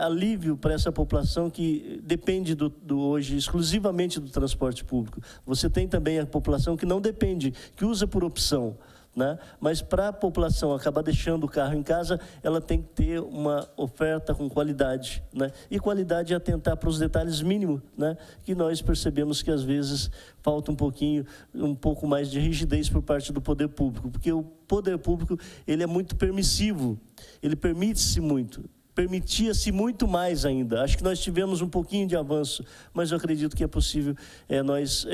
alívio para essa população que depende hoje exclusivamente do transporte público. Você tem também a população que não depende, que usa por opção, né? Mas para a população acabar deixando o carro em casa, ela tem que ter uma oferta com qualidade, né? E qualidade é atentar para os detalhes mínimos, né? Que nós percebemos que às vezes falta um pouco mais de rigidez por parte do poder público, porque o poder público ele é muito permissivo, ele permite-se muito. Permitia-se muito mais ainda. Acho que nós tivemos um pouquinho de avanço, mas eu acredito que é possível nós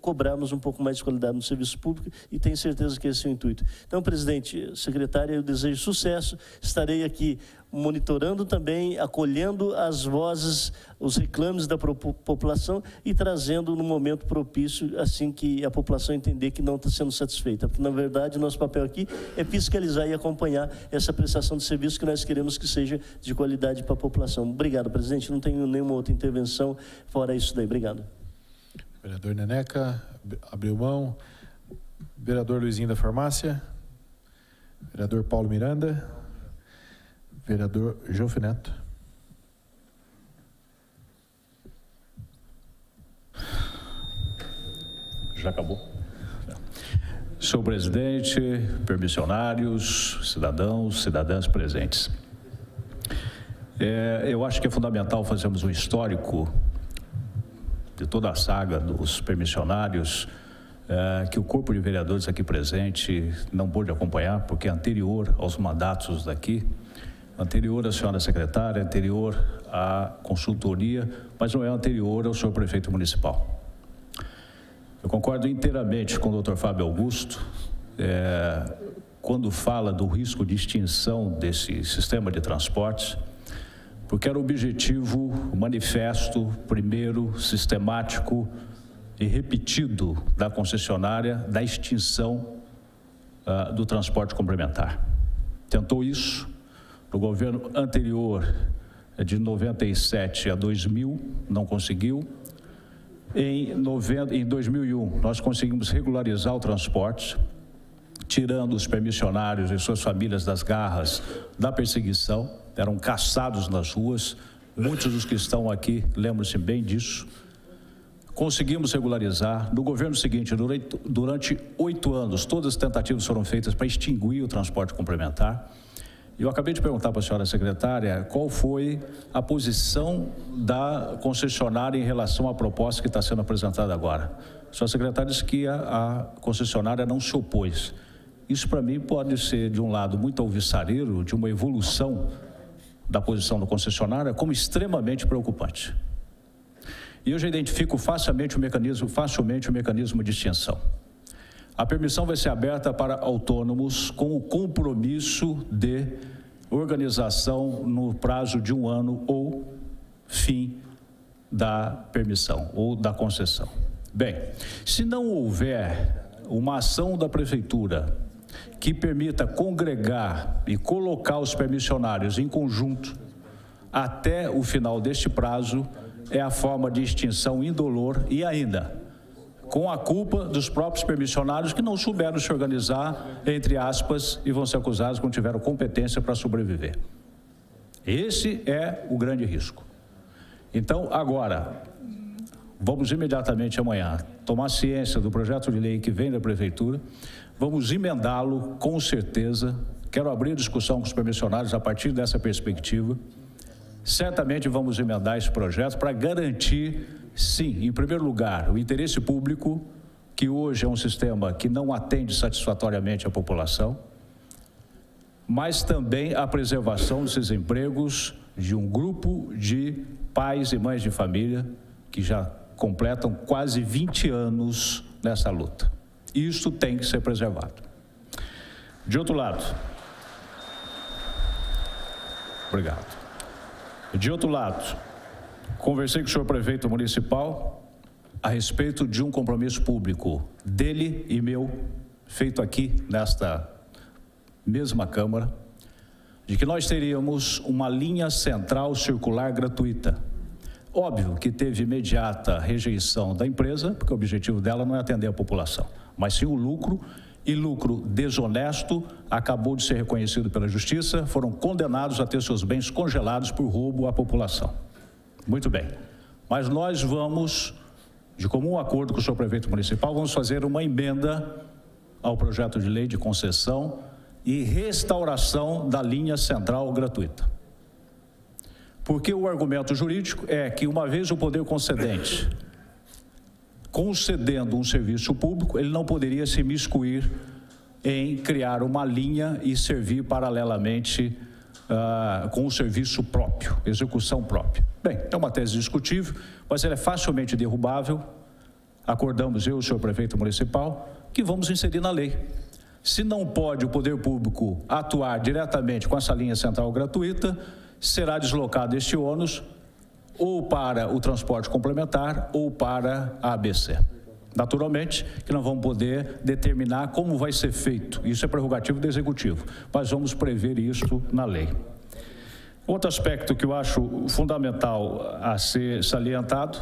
cobrarmos um pouco mais de qualidade no serviço público e tenho certeza que esse é o intuito. Então, presidente, secretária, eu desejo sucesso. Estarei aqui monitorando também, acolhendo as vozes, os reclames da população e trazendo no momento propício, assim que a população entender que não está sendo satisfeita. Porque, na verdade, o nosso papel aqui é fiscalizar e acompanhar essa prestação de serviço que nós queremos que seja de qualidade para a população. Obrigado, presidente. Não tenho nenhuma outra intervenção fora isso daí. Obrigado. Vereador Neneca, abriu mão. Vereador Luizinho da Farmácia. Vereador Paulo Miranda. Vereador João Neto. Já acabou? Senhor presidente, permissionários, cidadãos, cidadãs presentes. Eu acho que é fundamental fazermos um histórico de toda a saga dos permissionários, que o corpo de vereadores aqui presente não pôde acompanhar, porque é anterior aos mandatos daqui, anterior à senhora secretária, anterior à consultoria, mas não é anterior ao senhor prefeito municipal. Eu concordo inteiramente com o Dr. Fábio Augusto, quando fala do risco de extinção desse sistema de transportes, porque era o objetivo manifesto, primeiro, sistemático e repetido da concessionária da extinção do transporte complementar. Tentou isso no governo anterior, de 97 a 2000, não conseguiu. Em 2001, nós conseguimos regularizar o transporte, tirando os permissionários e suas famílias das garras da perseguição, eram caçados nas ruas, muitos dos que estão aqui lembram-se bem disso. Conseguimos regularizar. No governo seguinte, durante 8 anos, todas as tentativas foram feitas para extinguir o transporte complementar. Eu acabei de perguntar para a senhora secretária qual foi a posição da concessionária em relação à proposta que está sendo apresentada agora. A senhora secretária disse que a concessionária não se opôs. Isso, para mim, pode ser, de um lado, muito alvissareiro, de uma evolução da posição da concessionária, como extremamente preocupante. E eu já identifico facilmente o mecanismo de extinção. A permissão vai ser aberta para autônomos com o compromisso de organização no prazo de 1 ano ou fim da permissão ou da concessão. Bem, se não houver uma ação da prefeitura que permita congregar e colocar os permissionários em conjunto até o final deste prazo, é a forma de extinção indolor e ainda com a culpa dos próprios permissionários que não souberam se organizar, entre aspas, e vão ser acusados que não tiveram competência para sobreviver. Esse é o grande risco. Então, agora, vamos imediatamente amanhã tomar ciência do projeto de lei que vem da prefeitura, vamos emendá-lo com certeza. Quero abrir discussão com os permissionários a partir dessa perspectiva. Certamente vamos emendar esse projeto para garantir, sim, em primeiro lugar, o interesse público, que hoje é um sistema que não atende satisfatoriamente a população, mas também a preservação desses empregos de um grupo de pais e mães de família que já completam quase 20 anos nessa luta. Isso tem que ser preservado. De outro lado, obrigado. De outro lado, conversei com o senhor prefeito municipal a respeito de um compromisso público dele e meu, feito aqui nesta mesma Câmara, de que nós teríamos uma linha central circular gratuita. Óbvio que teve imediata rejeição da empresa, porque o objetivo dela não é atender a população, mas sim o lucro, e lucro desonesto acabou de ser reconhecido pela Justiça, foram condenados a ter seus bens congelados por roubo à população. Muito bem, mas nós vamos, de comum acordo com o senhor prefeito municipal, vamos fazer uma emenda ao projeto de lei de concessão e restauração da linha central gratuita. Porque o argumento jurídico é que, uma vez o poder concedente concedendo um serviço público, ele não poderia se miscuir em criar uma linha e servir paralelamente com o serviço próprio, execução própria. Bem, é uma tese discutível, mas ela é facilmente derrubável. Acordamos eu e o senhor prefeito municipal que vamos inserir na lei. Se não pode o poder público atuar diretamente com essa linha central gratuita, será deslocado este ônus ou para o transporte complementar ou para a ABC. Naturalmente que não vamos poder determinar como vai ser feito, isso é prerrogativo do Executivo, mas vamos prever isso na lei. Outro aspecto que eu acho fundamental a ser salientado,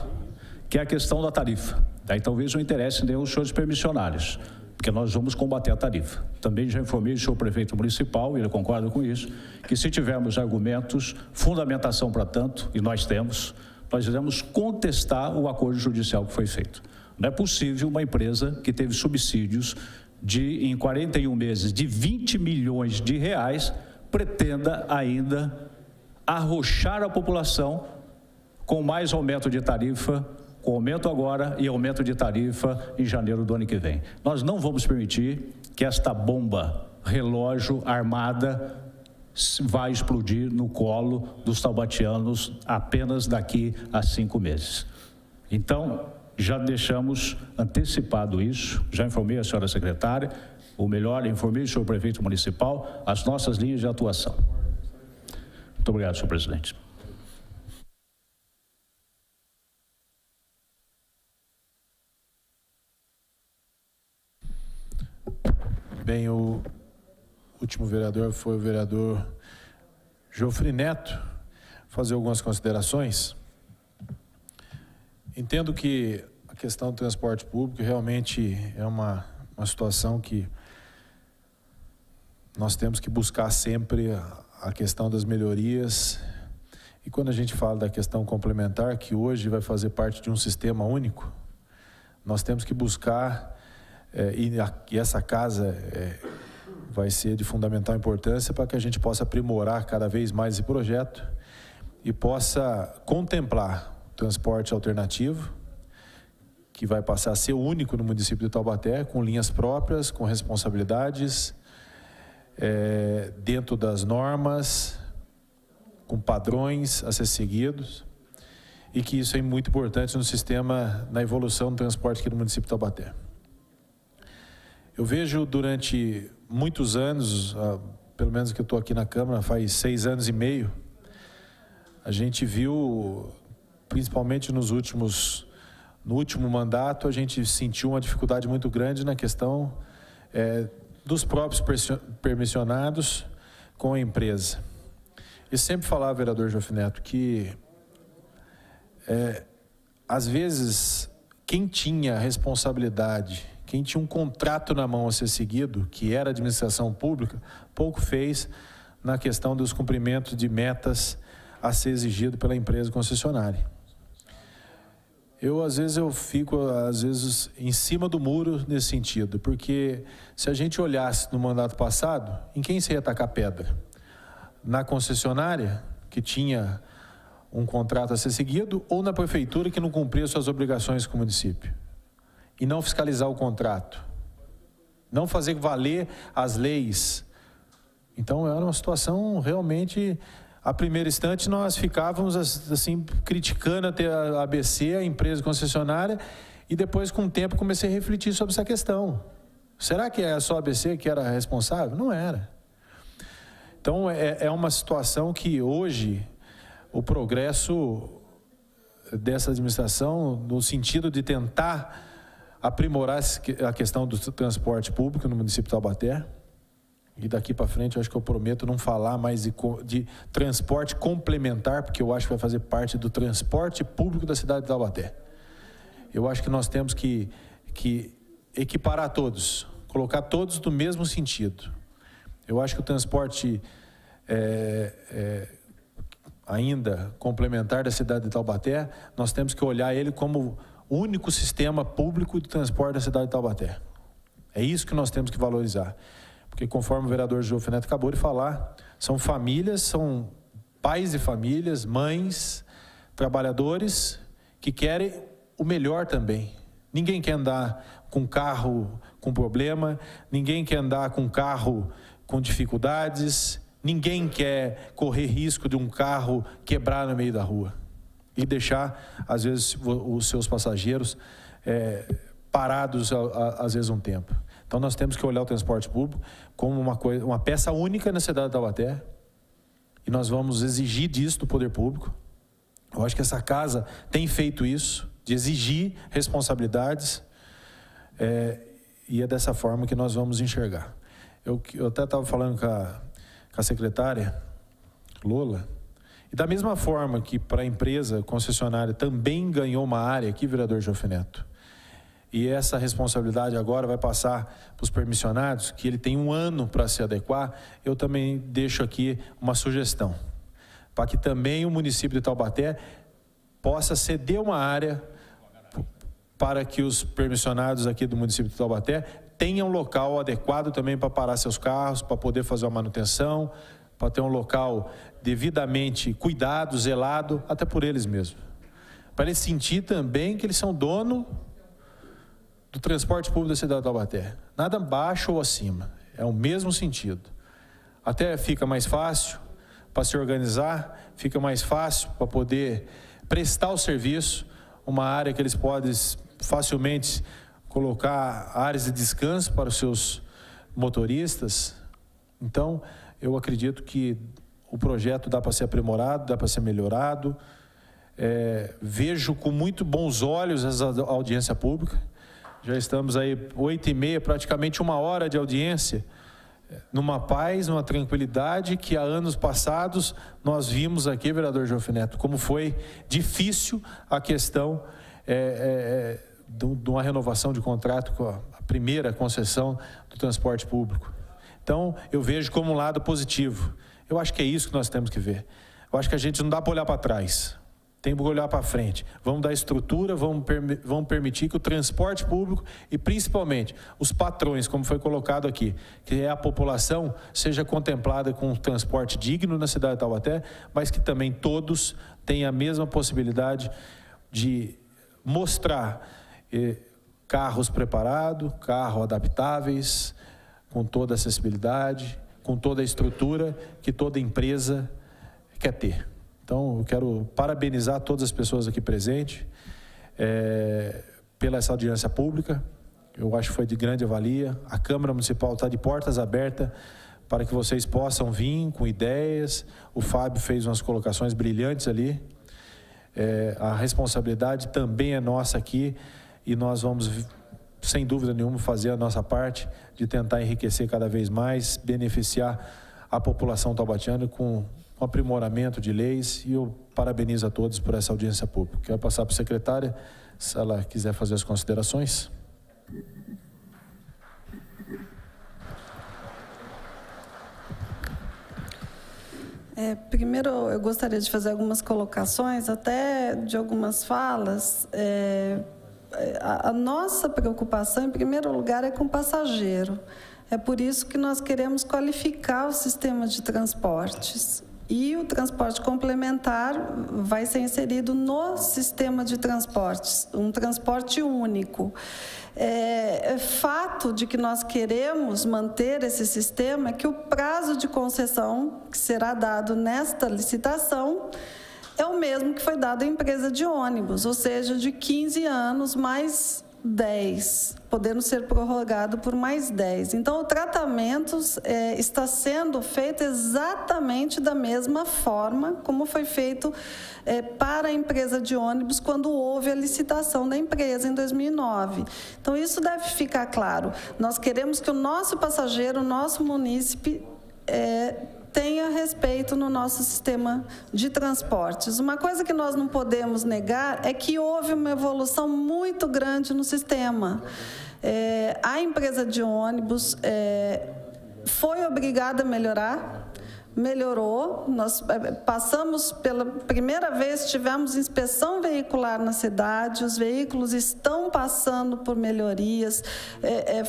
que é a questão da tarifa. Daí talvez não interesse nem os senhores permissionários, porque nós vamos combater a tarifa. Também já informei o senhor prefeito municipal, e ele concorda com isso, que se tivermos argumentos, fundamentação para tanto, e nós temos, nós iremos contestar o acordo judicial que foi feito. Não é possível uma empresa que teve subsídios em 41 meses de 20 milhões de reais pretenda ainda arrochar a população com mais aumento de tarifa, com aumento agora e aumento de tarifa em janeiro do ano que vem. Nós não vamos permitir que esta bomba relógio armada vai explodir no colo dos taubatianos apenas daqui a 5 meses. Então, já deixamos antecipado isso, já informei a senhora secretária, ou melhor, informei o senhor prefeito municipal, as nossas linhas de atuação. Muito obrigado, senhor presidente. Bem, o último vereador foi o vereador Jofre Neto. Fazer algumas considerações. Entendo que a questão do transporte público realmente é uma situação que nós temos que buscar sempre a questão das melhorias. E quando a gente fala da questão complementar, que hoje vai fazer parte de um sistema único, nós temos que buscar, e essa casa vai ser de fundamental importância para que a gente possa aprimorar cada vez mais esse projeto e possa contemplar o transporte alternativo, que vai passar a ser o único no município de Taubaté, com linhas próprias, com responsabilidades, dentro das normas, com padrões a ser seguidos, e que isso é muito importante no sistema, na evolução do transporte aqui no município de Taubaté. Eu vejo durante muitos anos, pelo menos que eu estou aqui na Câmara, faz 6 anos e meio, a gente viu, principalmente no último mandato, a gente sentiu uma dificuldade muito grande na questão dos próprios permissionados com a empresa. E sempre falava, vereador Jofre Neto, que às vezes quem tinha responsabilidade, quem tinha um contrato na mão a ser seguido, que era a administração pública, pouco fez na questão dos cumprimentos de metas a ser exigido pela empresa concessionária. Às vezes eu fico em cima do muro nesse sentido, porque se a gente olhasse no mandato passado, em quem se ia tacar pedra? Na concessionária, que tinha um contrato a ser seguido, ou na prefeitura, que não cumpria suas obrigações com o município? E não fiscalizar o contrato, não fazer valer as leis. Então era uma situação realmente, a primeiro instante nós ficávamos assim criticando até a ABC, a empresa concessionária, e depois com o tempo comecei a refletir sobre essa questão. Será que é só a ABC que era responsável? Não era. Então é uma situação que hoje o progresso dessa administração, no sentido de tentar aprimorar a questão do transporte público no município de Taubaté. E daqui para frente eu acho que eu prometo não falar mais de transporte complementar, porque eu acho que vai fazer parte do transporte público da cidade de Taubaté. Eu acho que nós temos que equiparar todos, colocar todos no mesmo sentido. Eu acho que o transporte ainda complementar da cidade de Taubaté, nós temos que olhar ele como o único sistema público de transporte da cidade de Taubaté. É isso que nós temos que valorizar. Porque conforme o vereador Joffre Neto acabou de falar, são famílias, são pais de famílias, mães, trabalhadores que querem o melhor também. Ninguém quer andar com carro com problema, ninguém quer andar com carro com dificuldades, ninguém quer correr risco de um carro quebrar no meio da rua e deixar, às vezes, os seus passageiros parados, às vezes, um tempo. Então, nós temos que olhar o transporte público como uma peça única na cidade de Taubaté, e nós vamos exigir disso do poder público. Eu acho que essa casa tem feito isso, de exigir responsabilidades, e é dessa forma que nós vamos enxergar. Eu até estava falando com a secretária Lola, e da mesma forma que para a empresa concessionária também ganhou uma área aqui, vereador Joffre Neto, e essa responsabilidade agora vai passar para os permissionados, que ele tem 1 ano para se adequar, eu também deixo aqui uma sugestão, para que também o município de Taubaté possa ceder uma área para que os permissionados aqui do município de Taubaté tenham um local adequado também para parar seus carros, para poder fazer uma manutenção, para ter um local devidamente cuidado, zelado, até por eles mesmos. Para eles sentir também que eles são dono do transporte público da cidade de Taubaté. Nada abaixo ou acima, é o mesmo sentido. Até fica mais fácil para se organizar, fica mais fácil para poder prestar o serviço, uma área que eles podem facilmente colocar áreas de descanso para os seus motoristas. Então, eu acredito que o projeto dá para ser aprimorado, dá para ser melhorado. Vejo com muito bons olhos essa audiência pública. Já estamos aí 8h30, praticamente 1 hora de audiência, numa paz, numa tranquilidade que há anos passados nós vimos aqui, vereador Joffre Neto, como foi difícil a questão de uma renovação de contrato com a primeira concessão do transporte público. Então, eu vejo como um lado positivo. Eu acho que é isso que nós temos que ver. Eu acho que a gente não dá para olhar para trás, tem que olhar para frente. Vamos dar estrutura, vamos permitir que o transporte público e principalmente os patrões, como foi colocado aqui, que é a população, seja contemplada com um transporte digno na cidade de Taubaté, mas que também todos tenham a mesma possibilidade de mostrar carros preparados, carros adaptáveis, com toda a acessibilidade, com toda a estrutura que toda empresa quer ter. Então, eu quero parabenizar todas as pessoas aqui presentes pela essa audiência pública. Eu acho que foi de grande valia. A Câmara Municipal está de portas abertas para que vocês possam vir com ideias. O Fábio fez umas colocações brilhantes ali. A responsabilidade também é nossa aqui e nós vamos, sem dúvida nenhuma, fazer a nossa parte de tentar enriquecer cada vez mais, beneficiar a população taubatiana com aprimoramento de leis, e eu parabenizo a todos por essa audiência pública. Quero passar para a secretária, se ela quiser fazer as considerações. Primeiro, eu gostaria de fazer algumas colocações, até de algumas falas. A nossa preocupação, em primeiro lugar, é com o passageiro. É por isso que nós queremos qualificar o sistema de transportes. E o transporte complementar vai ser inserido no sistema de transportes, um transporte único. Fato de que nós queremos manter esse sistema é que o prazo de concessão que será dado nesta licitação é o mesmo que foi dado à empresa de ônibus, ou seja, de 15 anos mais 10, podendo ser prorrogado por mais 10. Então, o tratamento está sendo feito exatamente da mesma forma como foi feito para a empresa de ônibus quando houve a licitação da empresa em 2009. Então, isso deve ficar claro. Nós queremos que o nosso passageiro, o nosso munícipe, tenha respeito no nosso sistema de transportes. Uma coisa que nós não podemos negar é que houve uma evolução muito grande no sistema. A empresa de ônibus foi obrigada a melhorar, melhorou. Nós passamos pela primeira vez, tivemos inspeção veicular na cidade, os veículos estão passando por melhorias,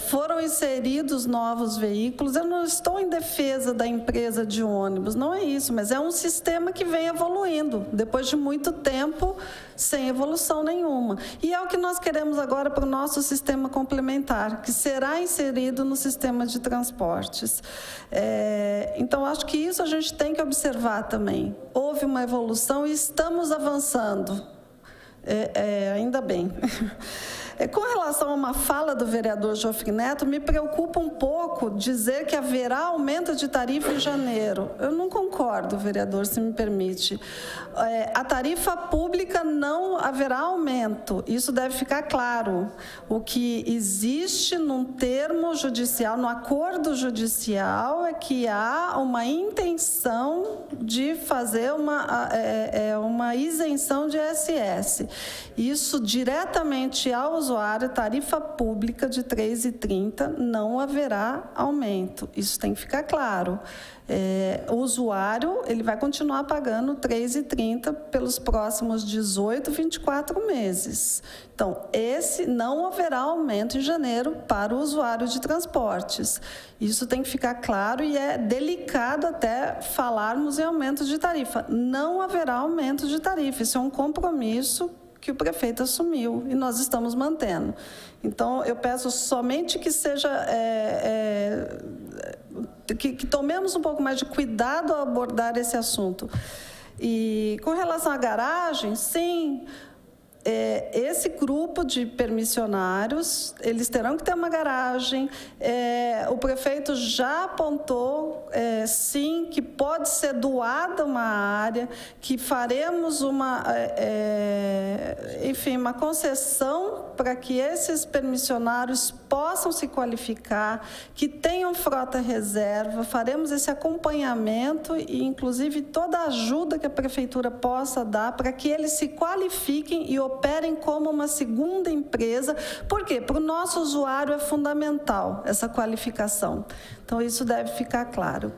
foram inseridos novos veículos. Eu não estou em defesa da empresa de ônibus, não é isso, mas é um sistema que vem evoluindo, depois de muito tempo, sem evolução nenhuma. E é o que nós queremos agora para o nosso sistema complementar, que será inserido no sistema de transportes. Então, acho que isso a gente tem que observar também. Houve uma evolução e estamos avançando. Ainda bem. Com relação a uma fala do vereador Jofre Neto, me preocupa um pouco dizer que haverá aumento de tarifa em janeiro. Eu não concordo, vereador, se me permite. A tarifa pública não haverá aumento, isso deve ficar claro. O que existe num termo judicial, no acordo judicial, é que há uma intenção de fazer uma isenção de ISS. Isso diretamente ao usuário, tarifa pública de R$ 3,30, não haverá aumento. Isso tem que ficar claro. O usuário, ele vai continuar pagando R$ 3,30 pelos próximos 18, 24 meses. Então, não haverá aumento em janeiro para o usuário de transportes. Isso tem que ficar claro e é delicado até falarmos em aumento de tarifa. Não haverá aumento de tarifa. Isso é um compromisso que o prefeito assumiu e nós estamos mantendo. Então, eu peço somente que seja... que tomemos um pouco mais de cuidado ao abordar esse assunto. E com relação à garagem, sim, esse grupo de permissionários, eles terão que ter uma garagem. O prefeito já apontou, sim, que pode ser doada uma área, que faremos uma concessão para que esses permissionários possam se qualificar, que tenham frota reserva, faremos esse acompanhamento e, inclusive, toda a ajuda que a prefeitura possa dar para que eles se qualifiquem e operem como uma segunda empresa. Por quê? Para o nosso usuário é fundamental essa qualificação. Então, isso deve ficar claro.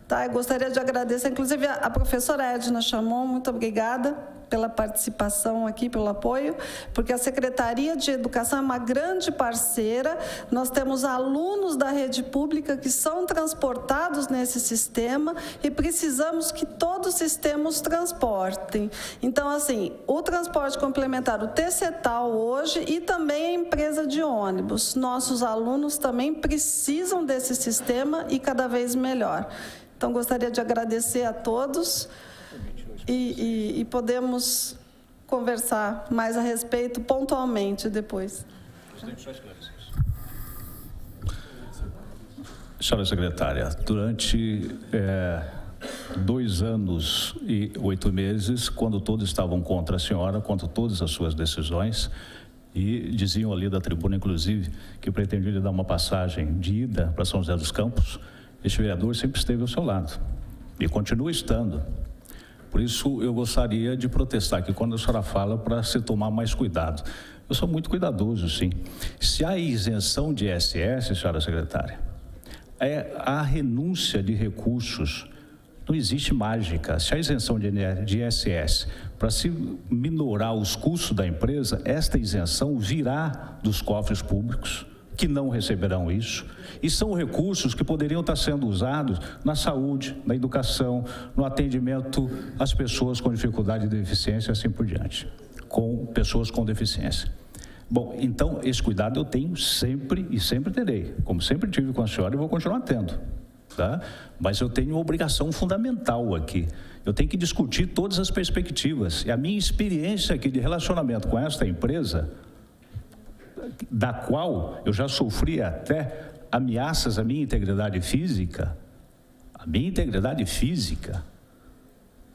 Tá, eu gostaria de agradecer, inclusive, a professora Edna Chamon, muito obrigada pela participação aqui, pelo apoio, porque a Secretaria de Educação é uma grande parceira. Nós temos alunos da rede pública que são transportados nesse sistema e precisamos que todo o sistema os transportem. Então, assim, o transporte complementar, o TCTAL hoje e também a empresa de ônibus. Nossos alunos também precisam desse sistema e cada vez melhor. Então, gostaria de agradecer a todos e podemos conversar mais a respeito pontualmente depois. Senhora secretária, durante 2 anos e 8 meses, quando todos estavam contra a senhora, contra todas as suas decisões, e diziam ali da tribuna, inclusive, que pretendiam lhe dar uma passagem de ida para São José dos Campos, este vereador sempre esteve ao seu lado e continua estando. Por isso, eu gostaria de protestar aqui quando a senhora fala para se tomar mais cuidado. Eu sou muito cuidadoso, sim. Se há isenção de ISS, senhora secretária, a renúncia de recursos. Não existe mágica. Se há isenção de ISS para se minorar os custos da empresa, esta isenção virá dos cofres públicos, que não receberão isso, e são recursos que poderiam estar sendo usados na saúde, na educação, no atendimento às pessoas com dificuldade de deficiência, assim por diante, com pessoas com deficiência. Bom, então, esse cuidado eu tenho sempre e sempre terei, como sempre tive com a senhora e vou continuar tendo, tá? Mas eu tenho uma obrigação fundamental aqui, eu tenho que discutir todas as perspectivas, e a minha experiência aqui de relacionamento com esta empresa, da qual eu já sofri até ameaças à minha integridade física,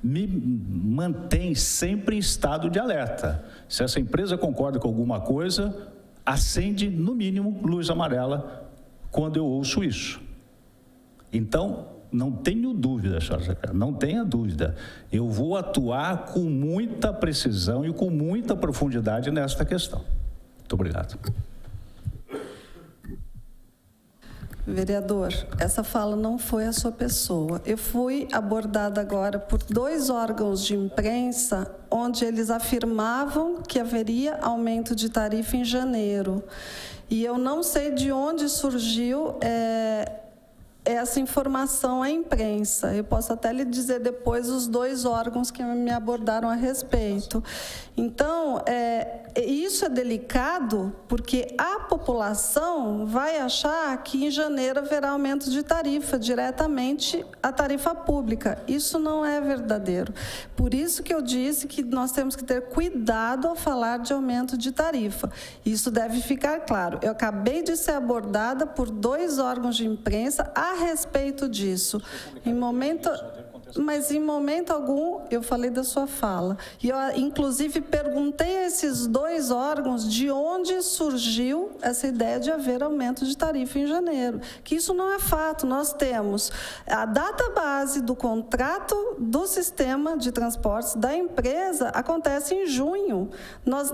me mantém sempre em estado de alerta. Se essa empresa concorda com alguma coisa, acende, no mínimo, luz amarela quando eu ouço isso. Então, não tenho dúvida, senhora secretária, não tenha dúvida. Eu vou atuar com muita precisão e com muita profundidade nesta questão. Muito obrigado. Vereador, essa fala não foi a sua pessoa. Eu fui abordada agora por 2 órgãos de imprensa, onde eles afirmavam que haveria aumento de tarifa em janeiro. E eu não sei de onde surgiu essa informação à imprensa. Eu posso até lhe dizer depois os 2 órgãos que me abordaram a respeito. Então, isso é delicado, porque a população vai achar que em janeiro haverá aumento de tarifa, diretamente a tarifa pública. Isso não é verdadeiro. Por isso que eu disse que nós temos que ter cuidado ao falar de aumento de tarifa. Isso deve ficar claro. Eu acabei de ser abordada por 2 órgãos de imprensa a respeito disso. Mas em momento algum eu falei da sua fala. E eu, inclusive, perguntei a esses 2 órgãos de onde surgiu essa ideia de haver aumento de tarifa em janeiro. Que isso não é fato. Nós temos a data base do contrato do sistema de transportes da empresa acontece em junho. Nós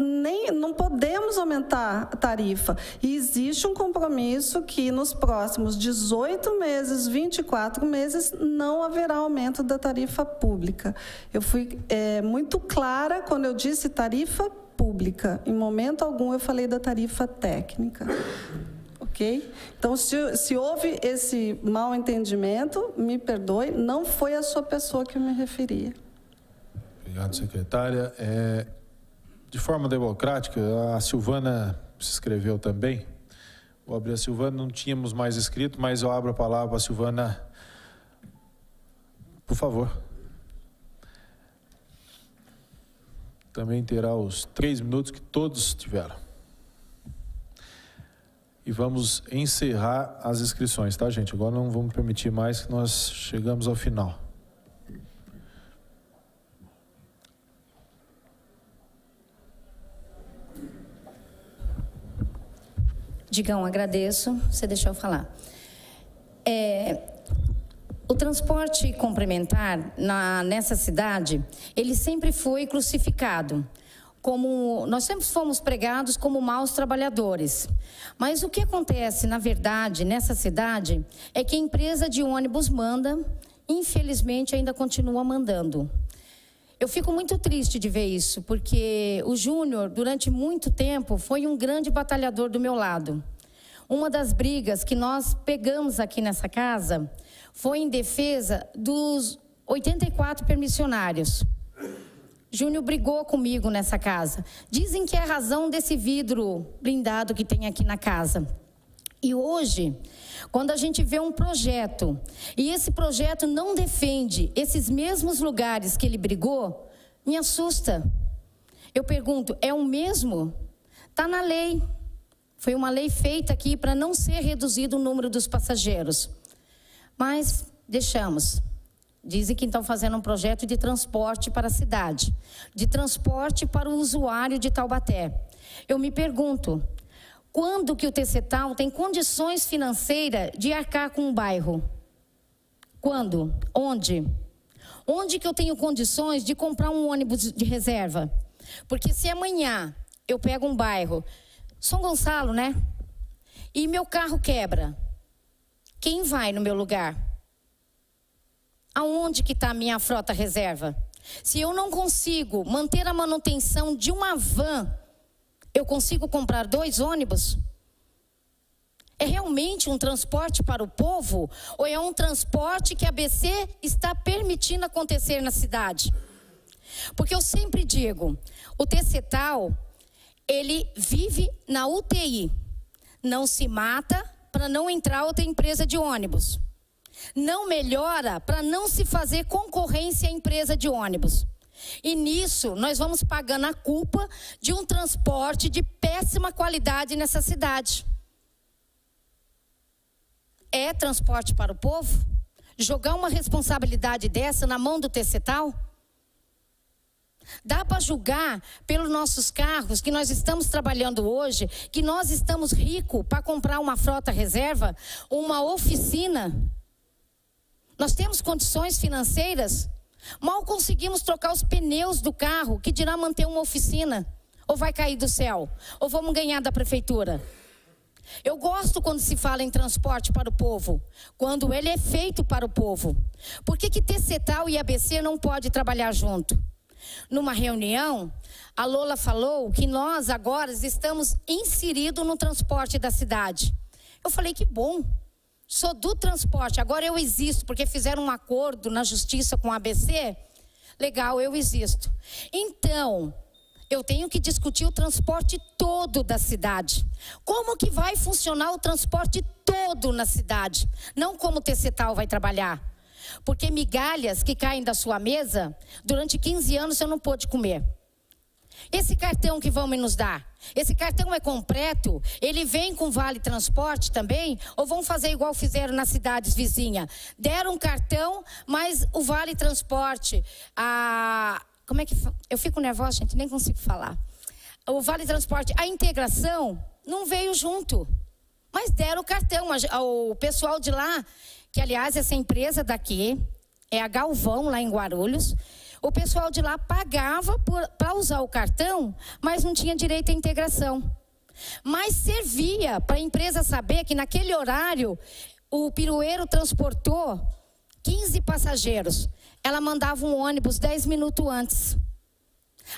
não podemos aumentar a tarifa. E existe um compromisso que nos próximos 18 meses, 24 meses, não haverá aumento da tarifa pública. Eu fui muito clara quando eu disse tarifa pública. Em momento algum eu falei da tarifa técnica. Ok? Então, se houve esse mal entendimento, me perdoe, não foi a sua pessoa que eu me referia. Obrigado, secretária. De forma democrática, a Silvana se inscreveu também. Vou abrir a Silvana, não tínhamos mais escrito, mas eu abro a palavra para a Silvana. Por favor. Também terá os 3 minutos que todos tiveram. E vamos encerrar as inscrições, tá, gente? Agora não vamos permitir mais, que nós chegamos ao final. Digão, agradeço, você deixou eu falar. O transporte complementar nessa cidade, ele sempre foi crucificado. Nós sempre fomos pregados como maus trabalhadores. Mas o que acontece, na verdade, nessa cidade, é que a empresa de ônibus manda, infelizmente ainda continua mandando. Eu fico muito triste de ver isso, porque o Júnior, durante muito tempo, foi um grande batalhador do meu lado. Uma das brigas que nós pegamos aqui nessa casa foi em defesa dos 84 permissionários. Júnior brigou comigo nessa casa. Dizem que é a razão desse vidro blindado que tem aqui na casa. E hoje, quando a gente vê um projeto, e esse projeto não defende esses mesmos lugares que ele brigou, me assusta. Eu pergunto, é o mesmo? Está na lei. Foi uma lei feita aqui para não ser reduzido o número dos passageiros. Mas deixamos. Dizem que estão fazendo um projeto de transporte para a cidade, de transporte para o usuário de Taubaté. Eu me pergunto, quando que o TCTAL tem condições financeiras de arcar com um bairro? Quando? Onde? Onde que eu tenho condições de comprar um ônibus de reserva? Porque se amanhã eu pego um bairro, São Gonçalo, né? E meu carro quebra, quem vai no meu lugar? Aonde que está a minha frota reserva? Se eu não consigo manter a manutenção de uma van, eu consigo comprar 2 ônibus? É realmente um transporte para o povo? Ou é um transporte que a ABC está permitindo acontecer na cidade? Porque eu sempre digo, o TCTAL, ele vive na UTI. Não se mata para não entrar outra empresa de ônibus. Não melhora para não se fazer concorrência à empresa de ônibus. E nisso nós vamos pagando a culpa de um transporte de péssima qualidade nessa cidade. É transporte para o povo? Jogar uma responsabilidade dessa na mão do TCTAL? Dá para julgar pelos nossos carros que nós estamos trabalhando hoje, que nós estamos ricos para comprar uma frota reserva, uma oficina? Nós temos condições financeiras? Mal conseguimos trocar os pneus do carro, que dirá manter uma oficina? Ou vai cair do céu? Ou vamos ganhar da prefeitura? Eu gosto quando se fala em transporte para o povo, quando ele é feito para o povo. Por que TCTAL e ABC não podem trabalhar junto? Numa reunião, a Lola falou que nós agora estamos inseridos no transporte da cidade. Eu falei, que bom, sou do transporte, agora eu existo, porque fizeram um acordo na justiça com a ABC, legal, eu existo. Então, eu tenho que discutir o transporte todo da cidade. Como que vai funcionar o transporte todo na cidade? Não como o TCTAL vai trabalhar. Porque migalhas que caem da sua mesa, durante 15 anos eu não pude comer. Esse cartão que vão me nos dar, esse cartão é completo? Ele vem com vale transporte também? Ou vão fazer igual fizeram nas cidades vizinhas? Deram um cartão, mas o vale transporte, como é que... Eu fico nervosa, gente, nem consigo falar. O vale transporte, a integração não veio junto. Mas deram o cartão, o pessoal de lá, que aliás essa empresa daqui, é a Galvão, lá em Guarulhos, o pessoal de lá pagava para usar o cartão, mas não tinha direito à integração. Mas servia para a empresa saber que naquele horário, o pirueiro transportou 15 passageiros. Ela mandava um ônibus 10 minutos antes.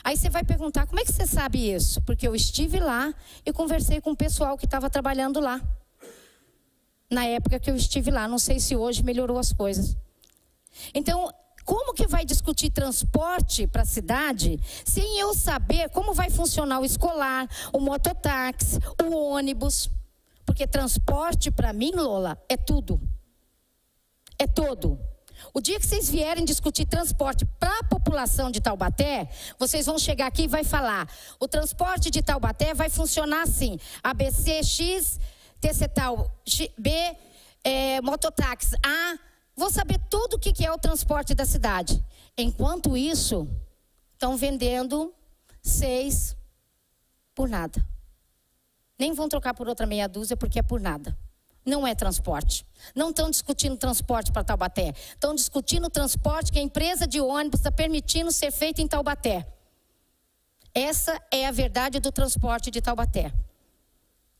Aí você vai perguntar, como é que você sabe isso? Porque eu estive lá e conversei com o pessoal que estava trabalhando lá. Na época que eu estive lá, não sei se hoje melhorou as coisas. Então, como que vai discutir transporte para a cidade sem eu saber como vai funcionar o escolar, o mototáxi, o ônibus? Porque transporte para mim, Lola, é tudo. É todo. O dia que vocês vierem discutir transporte para a população de Taubaté, vocês vão chegar aqui e vai falar, o transporte de Taubaté vai funcionar assim, ABC X, TCTAL B, mototáxi A, vou saber tudo o que é o transporte da cidade. Enquanto isso, estão vendendo 6 por nada. Nem vão trocar por outra meia dúzia porque é por nada. Não é transporte. Não estão discutindo transporte para Taubaté. Estão discutindo o transporte que a empresa de ônibus está permitindo ser feito em Taubaté. Essa é a verdade do transporte de Taubaté.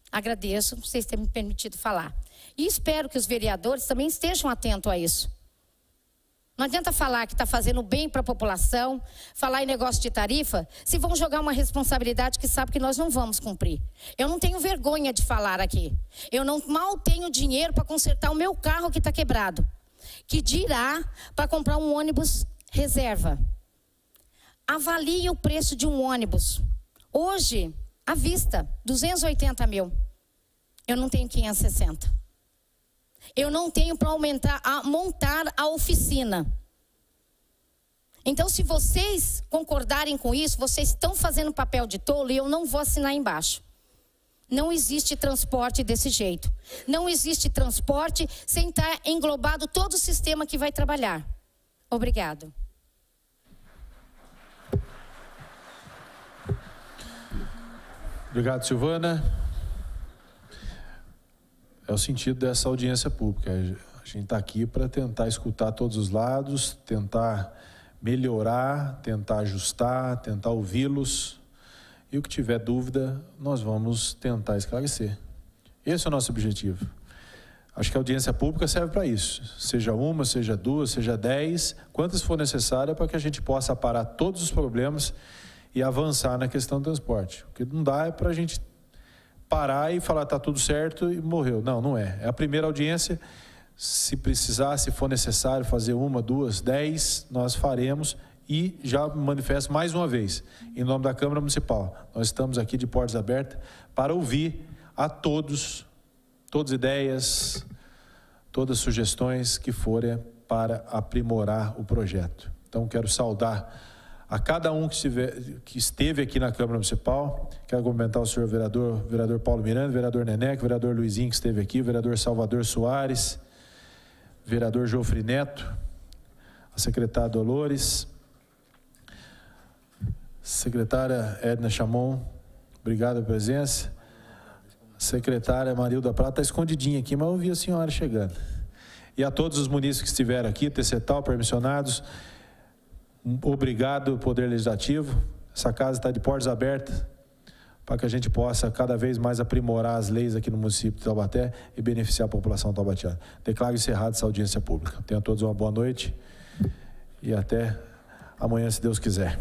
Agradeço vocês terem me permitido falar. E espero que os vereadores também estejam atentos a isso. Não adianta falar que está fazendo bem para a população, falar em negócio de tarifa, se vão jogar uma responsabilidade que sabe que nós não vamos cumprir. Eu não tenho vergonha de falar aqui. Eu mal tenho dinheiro para consertar o meu carro que está quebrado. Que dirá para comprar um ônibus reserva. Avalie o preço de um ônibus. Hoje, à vista, 280 mil. Eu não tenho 560. Eu não tenho para montar a oficina. Então, se vocês concordarem com isso, vocês estão fazendo papel de tolo e eu não vou assinar embaixo. Não existe transporte desse jeito. Não existe transporte sem estar englobado todo o sistema que vai trabalhar. Obrigado. Obrigado, Silvana. É o sentido dessa audiência pública. A gente está aqui para tentar escutar todos os lados, tentar melhorar, tentar ajustar, tentar ouvi-los. E o que tiver dúvida, nós vamos tentar esclarecer. Esse é o nosso objetivo. Acho que a audiência pública serve para isso. Seja uma, seja duas, seja 10, quantas for necessária para que a gente possa parar todos os problemas e avançar na questão do transporte. O que não dá é para a gente parar e falar está tudo certo e morreu. Não, não é. É a primeira audiência. Se precisar, se for necessário fazer uma, duas, 10, nós faremos e já manifesto mais uma vez, em nome da Câmara Municipal. Nós estamos aqui de portas abertas para ouvir a todas ideias, todas sugestões que forem para aprimorar o projeto. Então, quero saudar a cada um que esteve aqui na Câmara Municipal. Quero cumprimentar o senhor vereador Paulo Miranda, vereador Neneco, vereador Luizinho que esteve aqui, vereador Salvador Soares, vereador Jofre Neto, a secretária Dolores, secretária Edna Chamon, obrigado pela presença. A secretária Marilda Prata está escondidinha aqui, mas eu vi a senhora chegando. E a todos os munícipes que estiveram aqui, TCTAL, permissionados, obrigado, Poder Legislativo. Essa casa está de portas abertas para que a gente possa cada vez mais aprimorar as leis aqui no município de Taubaté e beneficiar a população taubatiana. Declaro encerrada essa audiência pública. Tenham todos uma boa noite e até amanhã, se Deus quiser.